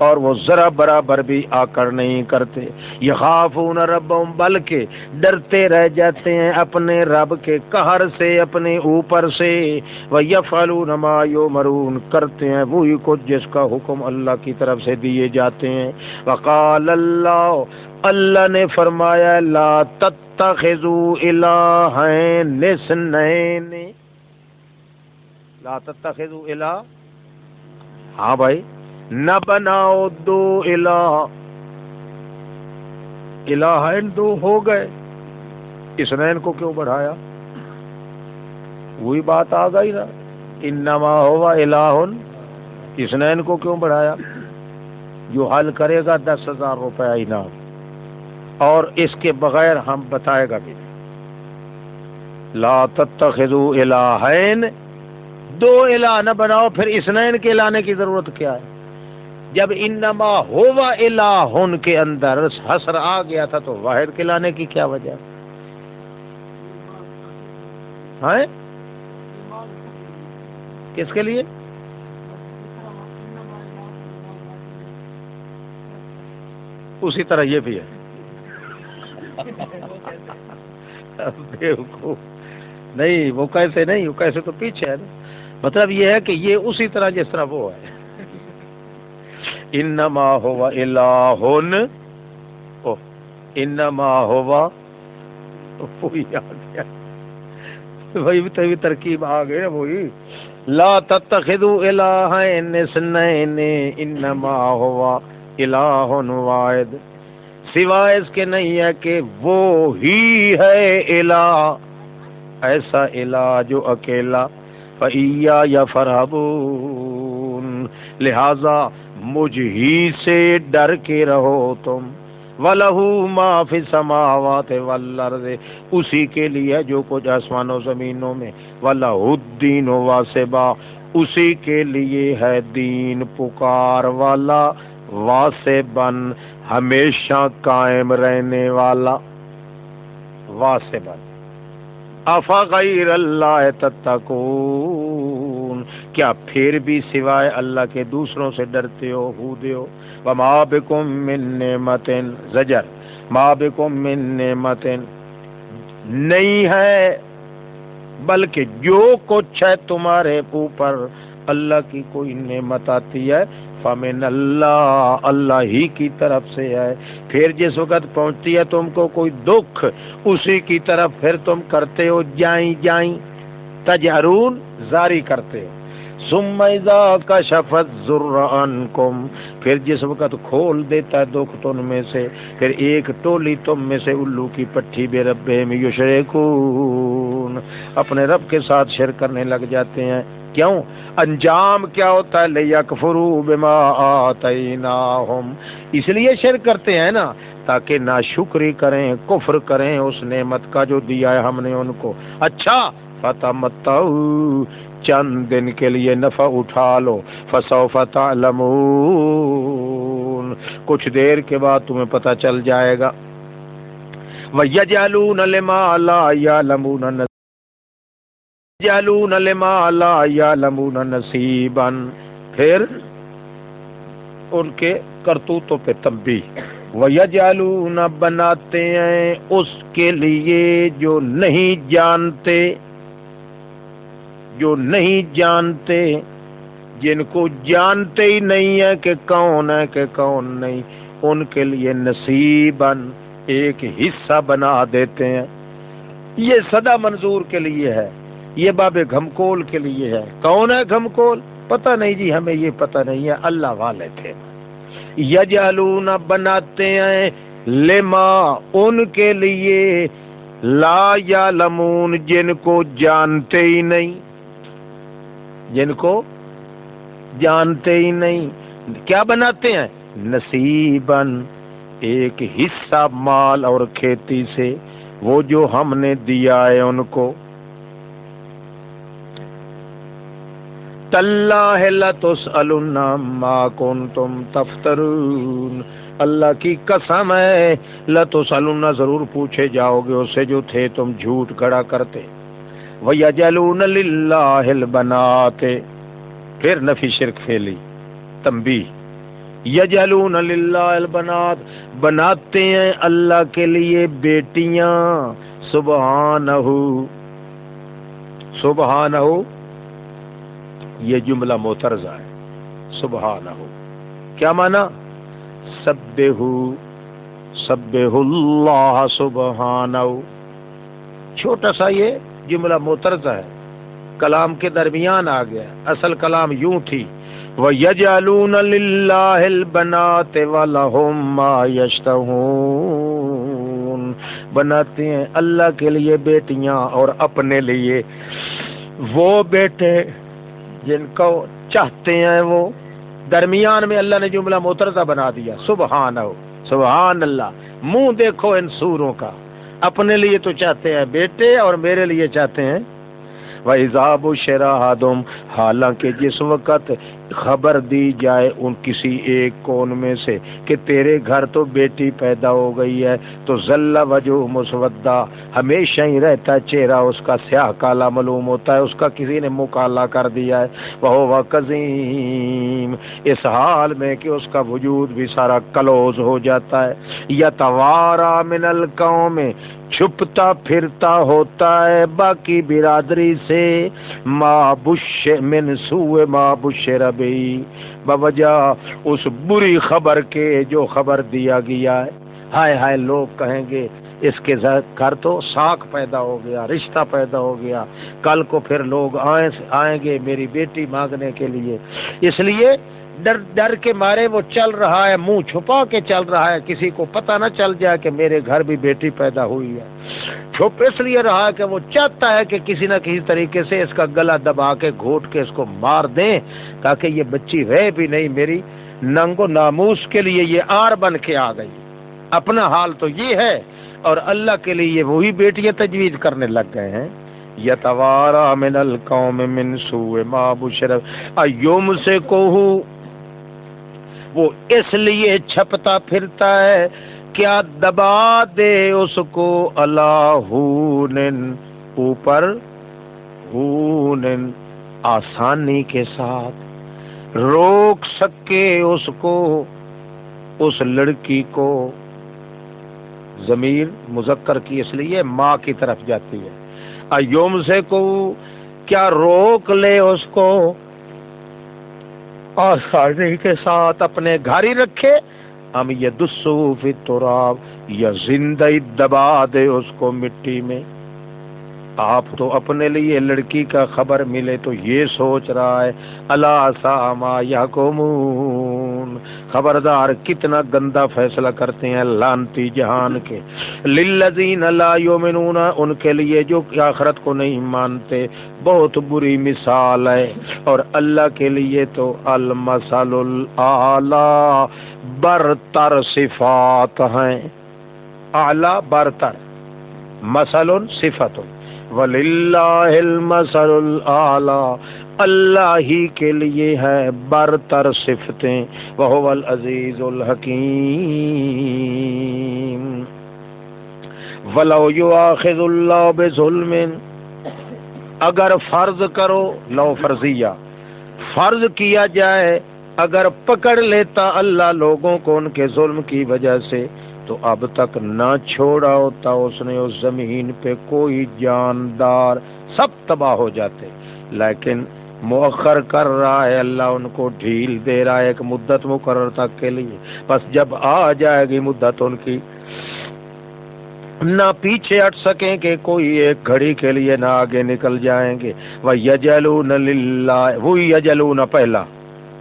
اور وہ ذرا برابر بھی آکر نہیں کرتے، یخافون ربهم بلکہ ڈرتے رہ جاتے ہیں اپنے رب کے قہر سے، اپنے اوپر سے، وَيَفْعَلُونَ مَا يُؤْمَرُونَ کرتے ہیں وہی کچھ جس کا حکم اللہ کی طرف سے دیے جاتے ہیں۔ وقال اللہ نے فرمایا لا تتخذوا الہین اثنین، لا تتخذوا الہ، ہاں بھائی نہ بناؤ دو الہ، الہین دو ہو گئے، اثنین کو کیوں بڑھایا؟ وہی بات آ گئی نا، انما ہوا الہ، اثنین کو کیوں بڑھایا؟ جو حل کرے گا 10,000 روپے انعام، اور اس کے بغیر ہم بتائے گا بھی لا تتخذوا الہین، دو الہ نہ بناؤ، پھر اثنین کے لانے کی ضرورت کیا ہے؟ جب انما ہوا الہ کے اندر حصر آ گیا تھا تو واحد کے لانے کی کیا وجہ ہے؟ کس کے لیے؟ اسی طرح یہ بھی ہے نہیں، وہ کیسے نہیں، وہ کیسے تو پیچھے ہے نا، مطلب یہ ہے کہ یہ اسی طرح جس طرح وہ ہے، انما ہوا الہن، انما ہوا، وہی آ گیا، وہی ترکیب آ گئی، وہی لا تتخذوا الہین اثنین انما ہوا الہ واحد، سوائے اس کے نہیں ہے کہ وہ ہی ہے الہ، ایسا الہ جو اکیلا، فَإِيَّايَ فَارْهَبُونَ لہذا مجھ ہی سے ڈر کے رہو تم، وَلَهُ مَا فِي السَّمَاوَاتِ وَالْأَرْضِ اسی کے لیے جو کچھ آسمانوں زمینوں میں، وَلَهُ الدِّينُ وَاسِبًا اسی کے لیے ہے دین پکار والا، واسبن ہمیشہ قائم رہنے والا، واسبن افغیر اللہ تتقون کیا پھر بھی سوائے اللہ کے دوسروں سے ڈرتے ہو، ہودے ہو، وما بکم من نعمت زجر، ما بکم من نعمت نہیں ہے، بلکہ جو کچھ ہے تمہارے اوپر اللہ کی کوئی نعمت آتی ہے فمن اللہ، اللہ ہی کی طرف سے ہے۔ پھر جس وقت پہنچتی ہے تم کو کوئی دکھ، اسی کی طرف پھر تم کرتے ہو جائیں جائیں، تجہرون زاری کرتے ہو۔ ثم اذا کشف الضر عنکم، پھر جس وقت کھول دیتا ہے دکھ تم میں سے، پھر ایک ٹولی تم میں سے الو کی پٹھی بے ربہم یشرکون، اپنے رب کے ساتھ شرک کرنے لگ جاتے ہیں۔ کیوں؟ انجام کیا ہوتا ہے؟ لیکفروا بما آتیناہم، اس لیے شرک کرتے ہیں نا تاکہ ناشکری کریں، کفر کریں اس نعمت کا جو دیا ہے ہم نے ان کو۔ اچھا فتمتعوا، چند دن کے لیے نفع اٹھا لو، فسوف تعلمون، کچھ دیر کے بعد تمہیں پتہ چل جائے گا۔ وَيَجْعَلُونَ لِمَا لَا يَعْلَمُونَ يَجْعَلُونَ لِمَا لَا يَعْلَمُونَ نَصِيبًا، پھر ان کے کرتوتوں پہ تنبیہ۔ وَيَجْعَلُونَ، بناتے ہیں اس کے لیے جو نہیں جانتے، جو نہیں جانتے، جن کو جانتے ہی نہیں ہے کہ کون ہے کہ کون نہیں، ان کے لیے نصیباً، ایک حصہ بنا دیتے ہیں۔ یہ صدا منظور کے لیے ہے، یہ باب گھمکول کے لیے ہے۔ کون ہے گھمکول؟ پتہ نہیں جی، ہمیں یہ پتہ نہیں ہے، اللہ والے تھے۔ یجعلون، بناتے ہیں، لما، ان کے لیے، لا یعلمون، جن کو جانتے ہی نہیں، جن کو جانتے ہی نہیں، کیا بناتے ہیں؟ نصیباً، ایک حصہ مال اور کھیتی سے، وہ جو ہم نے دیا ہے ان کو۔ تاللہ لتسألن عما کنتم تفترون، اللہ کی قسم ہے، لتسألن، ضرور پوچھے جاؤ گے اس سے جو تھے تم جھوٹ گھڑا کرتے۔ وَيَجْعَلُونَ لِلَّهِ الْبَنَاتِ، پھر نفی شرک فعلی تنبیہ۔ یجعلون للہ البنات، بناتے ہیں اللہ کے لیے بیٹیاں، سبحانہ، سبحانہ، یہ جملہ معترضہ ہے، سبحانہ کیا معنی؟ سبحو، سبح اللہ سبحانہ، چھوٹا سا یہ جملہ معترضہ ہے، کلام کے درمیان آ گیا، اصل کلام یوں تھی، وَيَجْعَلُونَ لِلَّهِ الْبَنَاتِ وَلَهُم مَّا يَشْتَهُونَ، بناتے ہیں اللہ کے لیے بیٹیاں اور اپنے لیے وہ بیٹے جن کو چاہتے ہیں وہ۔ درمیان میں اللہ نے جملہ معترضہ بنا دیا، سبحانہ، سبحان اللہ، منہ دیکھو ان سوروں کا، اپنے لیے تو چاہتے ہیں بیٹے اور میرے لیے چاہتے ہیں۔ وَإِذَا بُشِّرَ أَحَدُهُمْ، حالانکہ جس وقت خبر دی جائے ان کسی ایک کون میں سے کہ تیرے گھر تو بیٹی پیدا ہو گئی ہے، تو ظل وجهه مسودا، ہمیشہ ہی رہتا ہے چہرہ اس کا سیاہ کالا معلوم ہوتا ہے، اس کا کسی نے منہ کالا کر دیا ہے، وَهُوَ كَظِيمٌ، اس حال میں کہ اس کا وجود بھی سارا کلوز ہو جاتا ہے۔ يَتَوَارَى مِنَ الْقَوْمِ، چھپتا پھرتا ہوتا ہے باقی برادری سے، ما بش من سوء ما بشر بی، بوجہ اس بری خبر کے جو خبر دیا گیا ہے۔ ہائے ہائے، لوگ کہیں گے اس کے گھر تو ساکھ پیدا ہو گیا، رشتہ پیدا ہو گیا، کل کو پھر لوگ آئیں گے میری بیٹی مانگنے کے لیے، اس لیے ڈر کے مارے وہ چل رہا ہے، منہ چھپا کے چل رہا ہے، کسی کو پتہ نہ چل جائے کہ میرے گھر بھی بیٹی پیدا ہوئی ہے۔ چھپ اس لیے رہا ہے کہ وہ چاہتا ہے کہ کسی نہ کسی طریقے سے اس کا گلا دبا کے گھوٹ کے اس کو مار دیں، تاکہ یہ بچی رہے بھی نہیں، میری ننگ و ناموس کے لیے یہ آر بن کے آ گئی۔ اپنا حال تو یہ ہے، اور اللہ کے لیے وہی بیٹیاں تجویز کرنے لگ گئے ہیں۔ یتوارا من القوم من سوء ما بشر، ایوم سے کو وہ اس لیے چھپتا پھرتا ہے کیا دبا دے اس کو، اللہ اوپر، ہونن آسانی کے ساتھ، روک سکے اس کو، اس لڑکی کو، ضمیر مذکر کی اس لیے ماں کی طرف جاتی ہے. ایوم سے کو کیا روک لے اس کو آسانی کے ساتھ اپنے گھر ہی رکھے، ہم یدسو فی التراب یا زندہ دبا دے اس کو مٹی میں. آپ تو اپنے لیے لڑکی کا خبر ملے تو یہ سوچ رہا ہے الا ساء ما یحکمون، خبردار کتنا گندا فیصلہ کرتے ہیں لعنتی جہان کے. للذین لا یؤمنون، ان کے لیے جو آخرت کو نہیں مانتے بہت بری مثال ہے. اور اللہ کے لیے تو المثل الاعلی، برتر صفات ہیں. اعلی برتر، مثل صفت، وَلِلَّهِ الْمَثَلُ الْأَعْلَى، اللہ ہی کے لیے ہے برتر صفتیں. وَهُوَ الْعَزِيزُ الْحَكِيمُ. وَلَوْ يُؤَاخِذُ اللَّهُ بِظُلْمٍ، اگر فرض کرو، لو فرضیہ فرض کیا جائے، اگر پکڑ لیتا اللہ لوگوں کو ان کے ظلم کی وجہ سے تو اب تک نہ چھوڑا ہوتا اس نے اس زمین پہ کوئی جاندار، سب تباہ ہو جاتے. لیکن مؤخر کر رہا ہے اللہ، ان کو ڈھیل دے رہا ہے ایک مدت مقرر تک کے لیے. بس جب آ جائے گی مدت ان کی، نہ پیچھے ہٹ سکیں کہ کوئی ایک گھڑی کے لیے نہ آگے نکل جائیں گے. وَيَجْعَلُونَ لِلَّهِ، وہ یجلون پہلا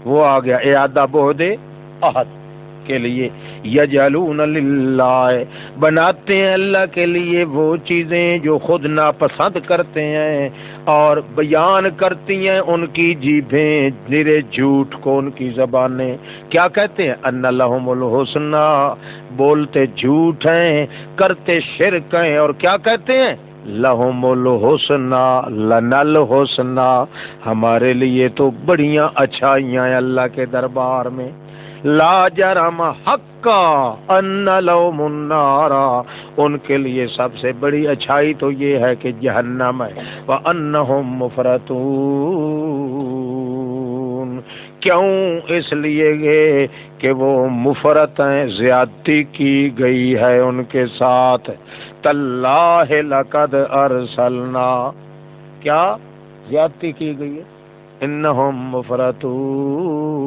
وہ آ گیا اعادہ بعد عہد کے لیے. یجعلون للہ، بناتے ہیں اللہ کے لیے وہ چیزیں جو خود ناپسند کرتے ہیں اور بیان کرتی ہیں ان کی جیبھیں نرے جھوٹ کو، ان کی زبانیں کیا کہتے ہیں؟ ان لہم الحسنی، بولتے جھوٹ ہیں، کرتے شرک ہیں، اور کیا کہتے ہیں؟ لہم الحسنی، لنا الحسنی، ہمارے لیے تو بڑیاں اچھائیاں ہیں اللہ کے دربار میں. لا جرم حقا ان لہم النار، ان کے لیے سب سے بڑی اچھائی تو یہ ہے کہ جہنم ہے. وانہم مفرطون، کیوں؟ اس لیے کہ وہ مفرط ہیں، زیادتی کی گئی ہے ان کے ساتھ. تاللہ لقد ارسلنا، کیا زیادتی کی گئی ہے؟ انہم مفرطون.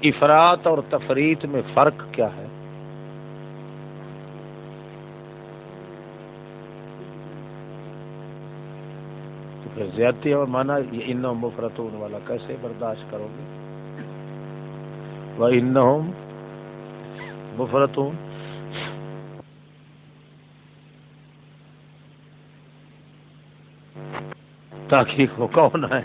افراط اور تفریط میں فرق کیا ہے؟ تو پھر زیادتی اور مانا یہ انہم مفرطون والا کیسے برداشت کرو گے؟ وَإِنَّهُمْ مفرطون، تحقیق وہ کون ہے؟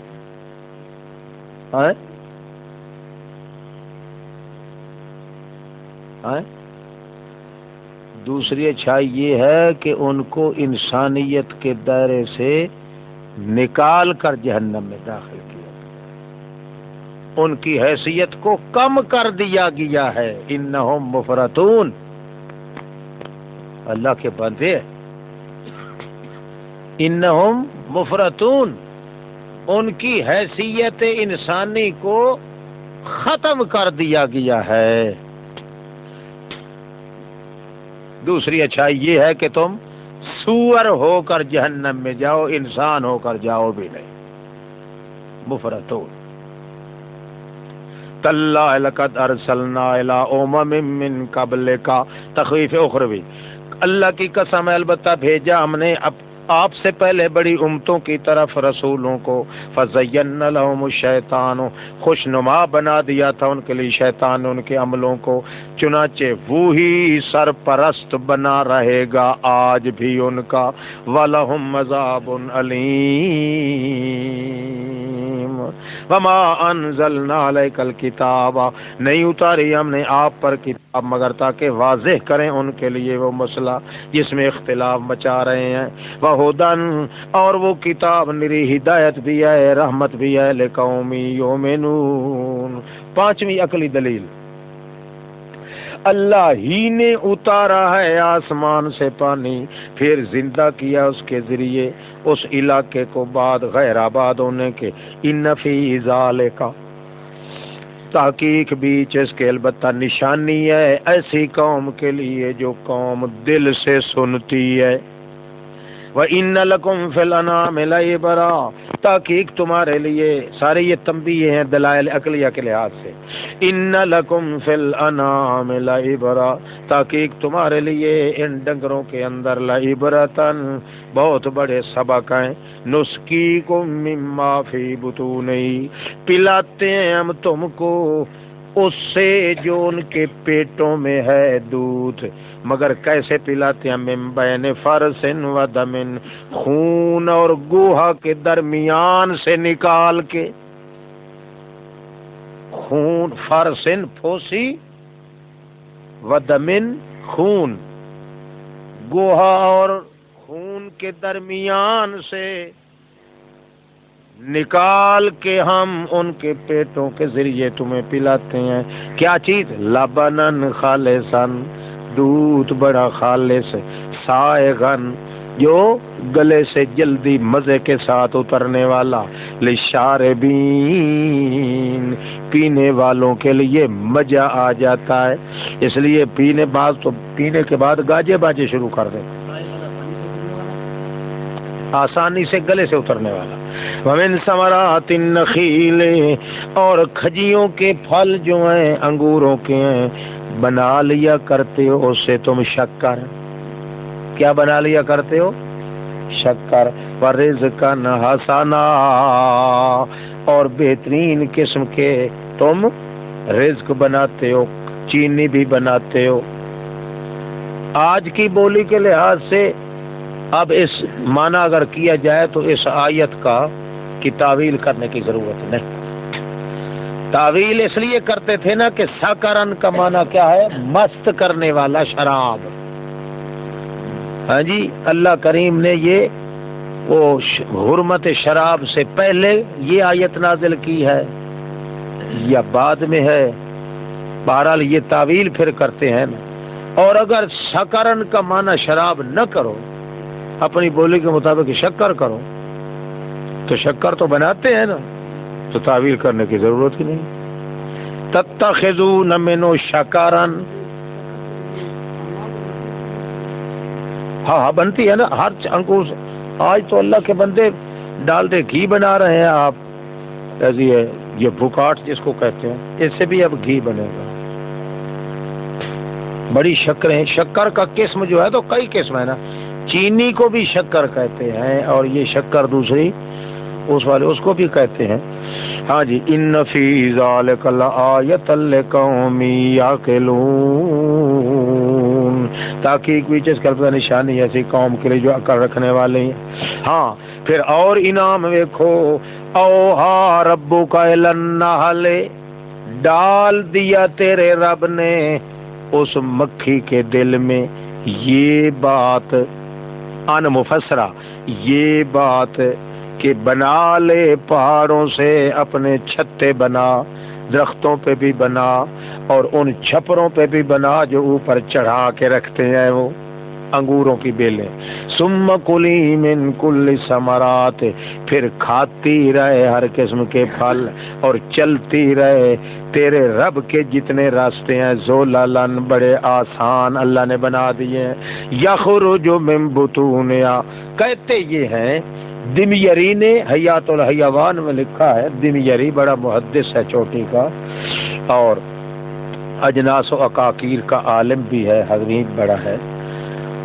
دوسری اچھائی یہ ہے کہ ان کو انسانیت کے دائرے سے نکال کر جہنم میں داخل کیا، ان کی حیثیت کو کم کر دیا گیا ہے. انہم مفرطون، اللہ کے بندے، انہم مفرطون، ان کی حیثیت انسانی کو ختم کر دیا گیا ہے. دوسری اچھائی یہ ہے کہ تم سور ہو کر جہنم میں جاؤ، انسان ہو کر جاؤ بھی نہیں. مفرطون. تاللہ لقد ارسلنا الی امم من قبلک، تخویف اخروی، اللہ کی قسم ہے البتہ بھیجا ہم نے آپ سے پہلے بڑی امتوں کی طرف رسولوں کو. فزینا لهم الشیطان، خوشنما بنا دیا تھا ان کے لیے شیطان ان کے عملوں کو، چنانچہ وہی سرپرست بنا رہے گا آج بھی ان کا. وَلَهُمْ عَذَابٌ أَلِيمٌ وَمَا أَنزَلْنَا عَلَيْكَ الْكِتَابَ، نہیں اتاری ہم نے آپ پر کتاب مگر تاکہ واضح کریں ان کے لیے وہ مسئلہ جس میں اختلاف مچا رہے ہیں. وَهُدًى، اور وہ کتاب نری ہدایت بھی ہے، رحمت بھی ہے. لِقَوْمٍ يُؤْمِنُونَ، پانچویں عقلی دلیل، اللہ ہی نے اتارا ہے آسمان سے پانی، پھر زندہ کیا اس کے ذریعے اس علاقے کو بعد غیر آباد ہونے کے. ان فی ذالک، تحقیق بیچ اس کے البتہ نشانی ہے ایسی قوم کے لیے جو قوم دل سے سنتی ہے۔ وَإِنَّ لَكُمْ فِي الْأَنْعَامِ لَعِبْرَةً، تحقیق تمہارے لیے، سارے یہ تنبیہ ہیں دلائل عقلیہ کے لحاظ سے۔ إِنَّ لَكُمْ فِي الْأَنْعَامِ لَعِبْرَةً، تحقیق تمہارے لیے ان ڈنگروں کے اندر لعبرةً بہت بڑے سبق ہیں۔ نسقیکم مما فی بطونہ، پلاتے ہیں ہم تم کو اس سے جو ان کے پیٹوں میں ہے دودھ، مگر کیسے پلاتے ہیں؟ من بین فرث و دم، خون اور گوہا کے درمیان سے نکال کے، خون، فرث پھوسی، و دمن خون، گوہا اور خون کے درمیان سے نکال کے ہم ان کے پیٹوں کے ذریعے تمہیں پلاتے ہیں۔ کیا چیز؟ لبنن خالصن، دودھ بڑا خالص، سائغن جو گلے سے جلدی مزے کے ساتھ اترنے والا، للشاربین پینے والوں کے لیے مزہ آ جاتا ہے، اس لیے پینے کے بعد گاجے باجے شروع کر دیں، آسانی سے گلے سے اترنے والا۔ ومن ثمرات النخیل، اور کھجیوں کے پھل جو ہیں انگوروں کے ہیں، بنا لیا کرتے ہو اس سے تم شکر، کیا بنا لیا کرتے ہو؟ شکر، ورزقا حسنا، اور بہترین قسم کے تم رزق بناتے ہو، چینی بھی بناتے ہو۔ آج کی بولی کے لحاظ سے اب اس معنی اگر کیا جائے تو اس آیت کی تعویل کرنے کی ضرورت نہیں۔ تعویل اس لیے کرتے تھے نا کہ سکرن کا معنی کیا ہے؟ مست کرنے والا شراب۔ ہاں جی، اللہ کریم نے یہ وہ حرمت شراب سے پہلے یہ آیت نازل کی ہے یا بعد میں ہے؟ بہرحال یہ تعویل پھر کرتے ہیں نا۔ اور اگر سکرن کا معنی شراب نہ کرو، اپنی بولی کے مطابق شکر کرو، تو شکر تو بناتے ہیں نا، تو تعویل کرنے کی ضرورت ہی نہیں۔ تتخذون منہ شکرن، ہاں بنتی ہے نا ہر انگور سے۔ آج تو اللہ کے بندے ڈالتے گھی بنا رہے ہیں آپ، ایسی ہے یہ بھکاٹ جس کو کہتے ہیں، اس سے بھی اب گھی بنے گا۔ بڑی شکریں، شکر کا قسم جو ہے تو کئی قسم ہے نا، چینی کو بھی شکر کہتے ہیں، اور یہ شکر دوسری اس والے اس کو بھی کہتے ہیں۔ ہاں جی، ان فی ذالک لآیۃ لقوم یعقلون، تحقیق بھی اس کا نشانی ایسی قوم کے لیے جو عقل رکھنے والے ہیں۔ ہاں پھر اور انعام دیکھو، اوہا ربک الی النحل، ڈال دیا تیرے رب نے اس مکھی کے دل میں یہ بات، ان مفسرہ، یہ بات کہ بنا لے پہاڑوں سے اپنے چھتے بنا، درختوں پہ بھی بنا، اور ان چھپروں پہ بھی بنا جو اوپر چڑھا کے رکھتے ہیں وہ انگوروں کی بیلیں۔ ثم کلی من کل ثمرات، پھر کھاتی رہے ہر قسم کے پھل اور چلتی رہے، تیرے رب کے جتنے راستے ہیں ذللن بڑے آسان اللہ نے بنا دیے ہیں۔ یخرج من بطونہا، کہتے یہ ہیں دمیری نے حیات الحیوان میں لکھا ہے، دمیری بڑا محدث ہے چوٹی کا، اور اجناس و عقاقیر کا عالم بھی ہے، حضرت بڑا ہے،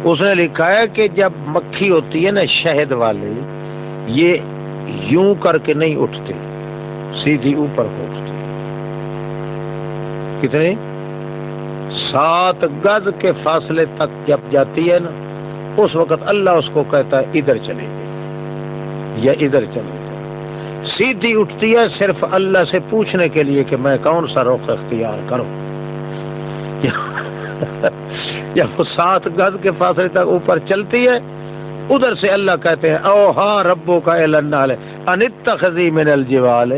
اس نے لکھا ہے کہ جب مکھی ہوتی ہے نا شہد والی، یہ یوں کر کے نہیں اٹھتے، سیدھی اوپر کو اٹھتی، کتنے 7 گز کے فاصلے تک جب جاتی ہے نا، اس وقت اللہ اس کو کہتا ہے ادھر چلے گی یا ادھر چلے گی، سیدھی اٹھتی ہے صرف اللہ سے پوچھنے کے لیے کہ میں کون سا رخ اختیار کروں۔ جب وہ 7 گز کے فاصلے تک اوپر چلتی ہے، ادھر سے اللہ کہتے ہیں اوہا ربک الی النحل ان اتخذی من الجبال،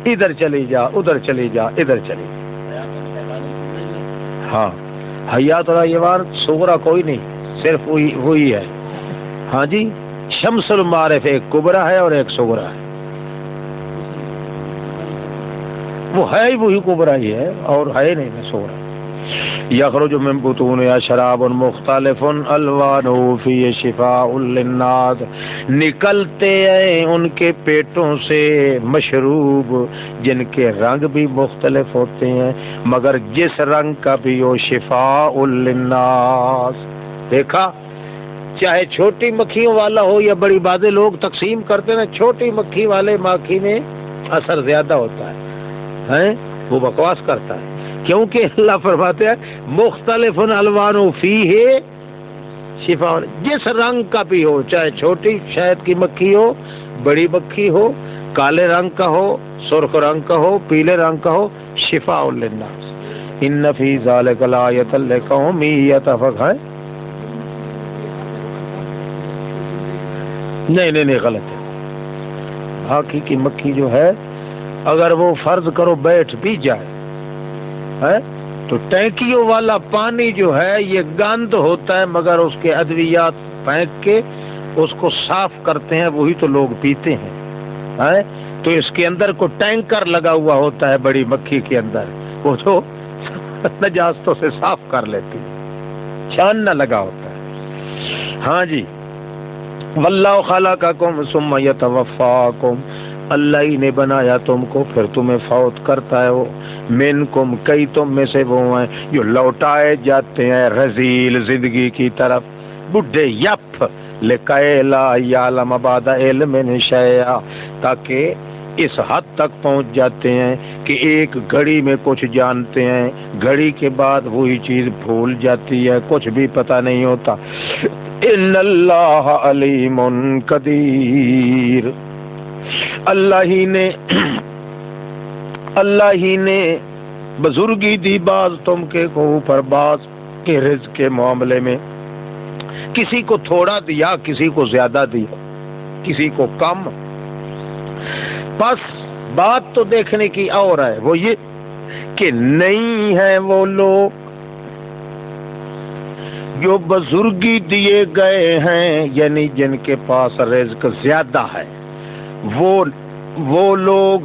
ادھر چلی جا، ادھر چلی جا، ادھر چلی جا۔ ہاں حیات الحیوان صغرا کوئی نہیں، صرف وہی ہے۔ ہاں جی، شمس المعارف ایک کبرا ہے اور ایک صغرا ہے۔ وہ ہے ہی وہی کبرا ہی ہے اور ہے نہیں صغرا. یخرج من بطونها شراب مختلف الوانہ فیہ شفاء للناس، نکلتے ہیں ان کے پیٹوں سے مشروب جن کے رنگ بھی مختلف ہوتے ہیں مگر جس رنگ کا بھی ہو شفاء للناس. دیکھا چاہے چھوٹی مکھیوں والا ہو یا بڑی بازے لوگ تقسیم کرتے ہیں، چھوٹی مکھی والے ماکھی میں اثر زیادہ ہوتا ہے، وہ بکواس کرتا ہے کیونکہ اللہ فرماتے ہیں مختلف الوان فیہ شفاء، جس رنگ کا بھی ہو، چاہے چھوٹی شہد کی مکھی ہو، بڑی مکھی ہو، کالے رنگ کا ہو، سرخ رنگ کا ہو، پیلے رنگ کا ہو، شفاء للناس. ان فی ذلک لآیۃ لقوم یتفکرون. نہیں غلط ہے. ہاکی کی مکھی جو ہے اگر وہ فرض کرو بیٹھ بھی جائے تو ٹینکیوں والا پانی جو ہے یہ گند ہوتا ہے مگر اس کے ادویات پھینک کے اس کو صاف کرتے ہیں، وہی تو لوگ پیتے ہیں. تو اس کے اندر کو ٹینکر لگا ہوا ہوتا ہے بڑی مکھی کے اندر، وہ تو نجاستوں سے صاف کر لیتی ہے، چھاننا لگا ہوتا ہے. ہاں جی. واللہ خلقکم ثم یتوفاکم، اللہ ہی نے بنایا تم کو پھر تمہیں فوت کرتا ہے. وہ منکم، کئی تم میں سے وہ ہیں جو لوٹائے جاتے ہیں رذیل زندگی کی طرف، بڈھے یپ لکائے لا یعلم بعد علم شیئا، تاکہ اس حد تک پہنچ جاتے ہیں کہ ایک گھڑی میں کچھ جانتے ہیں، گھڑی کے بعد وہی چیز بھول جاتی ہے، کچھ بھی پتہ نہیں ہوتا. ان اللہ علیم قدیر، اللہ ہی نے بزرگی دی بعض تم کے اوپر بعض کے رزق کے معاملے میں، کسی کو تھوڑا دیا، کسی کو زیادہ دیا، کسی کو کم. بس بات تو دیکھنے کی اور ہے، وہ یہ کہ نہیں ہے وہ لوگ جو بزرگی دیے گئے ہیں، یعنی جن کے پاس رزق زیادہ ہے، وہ لوگ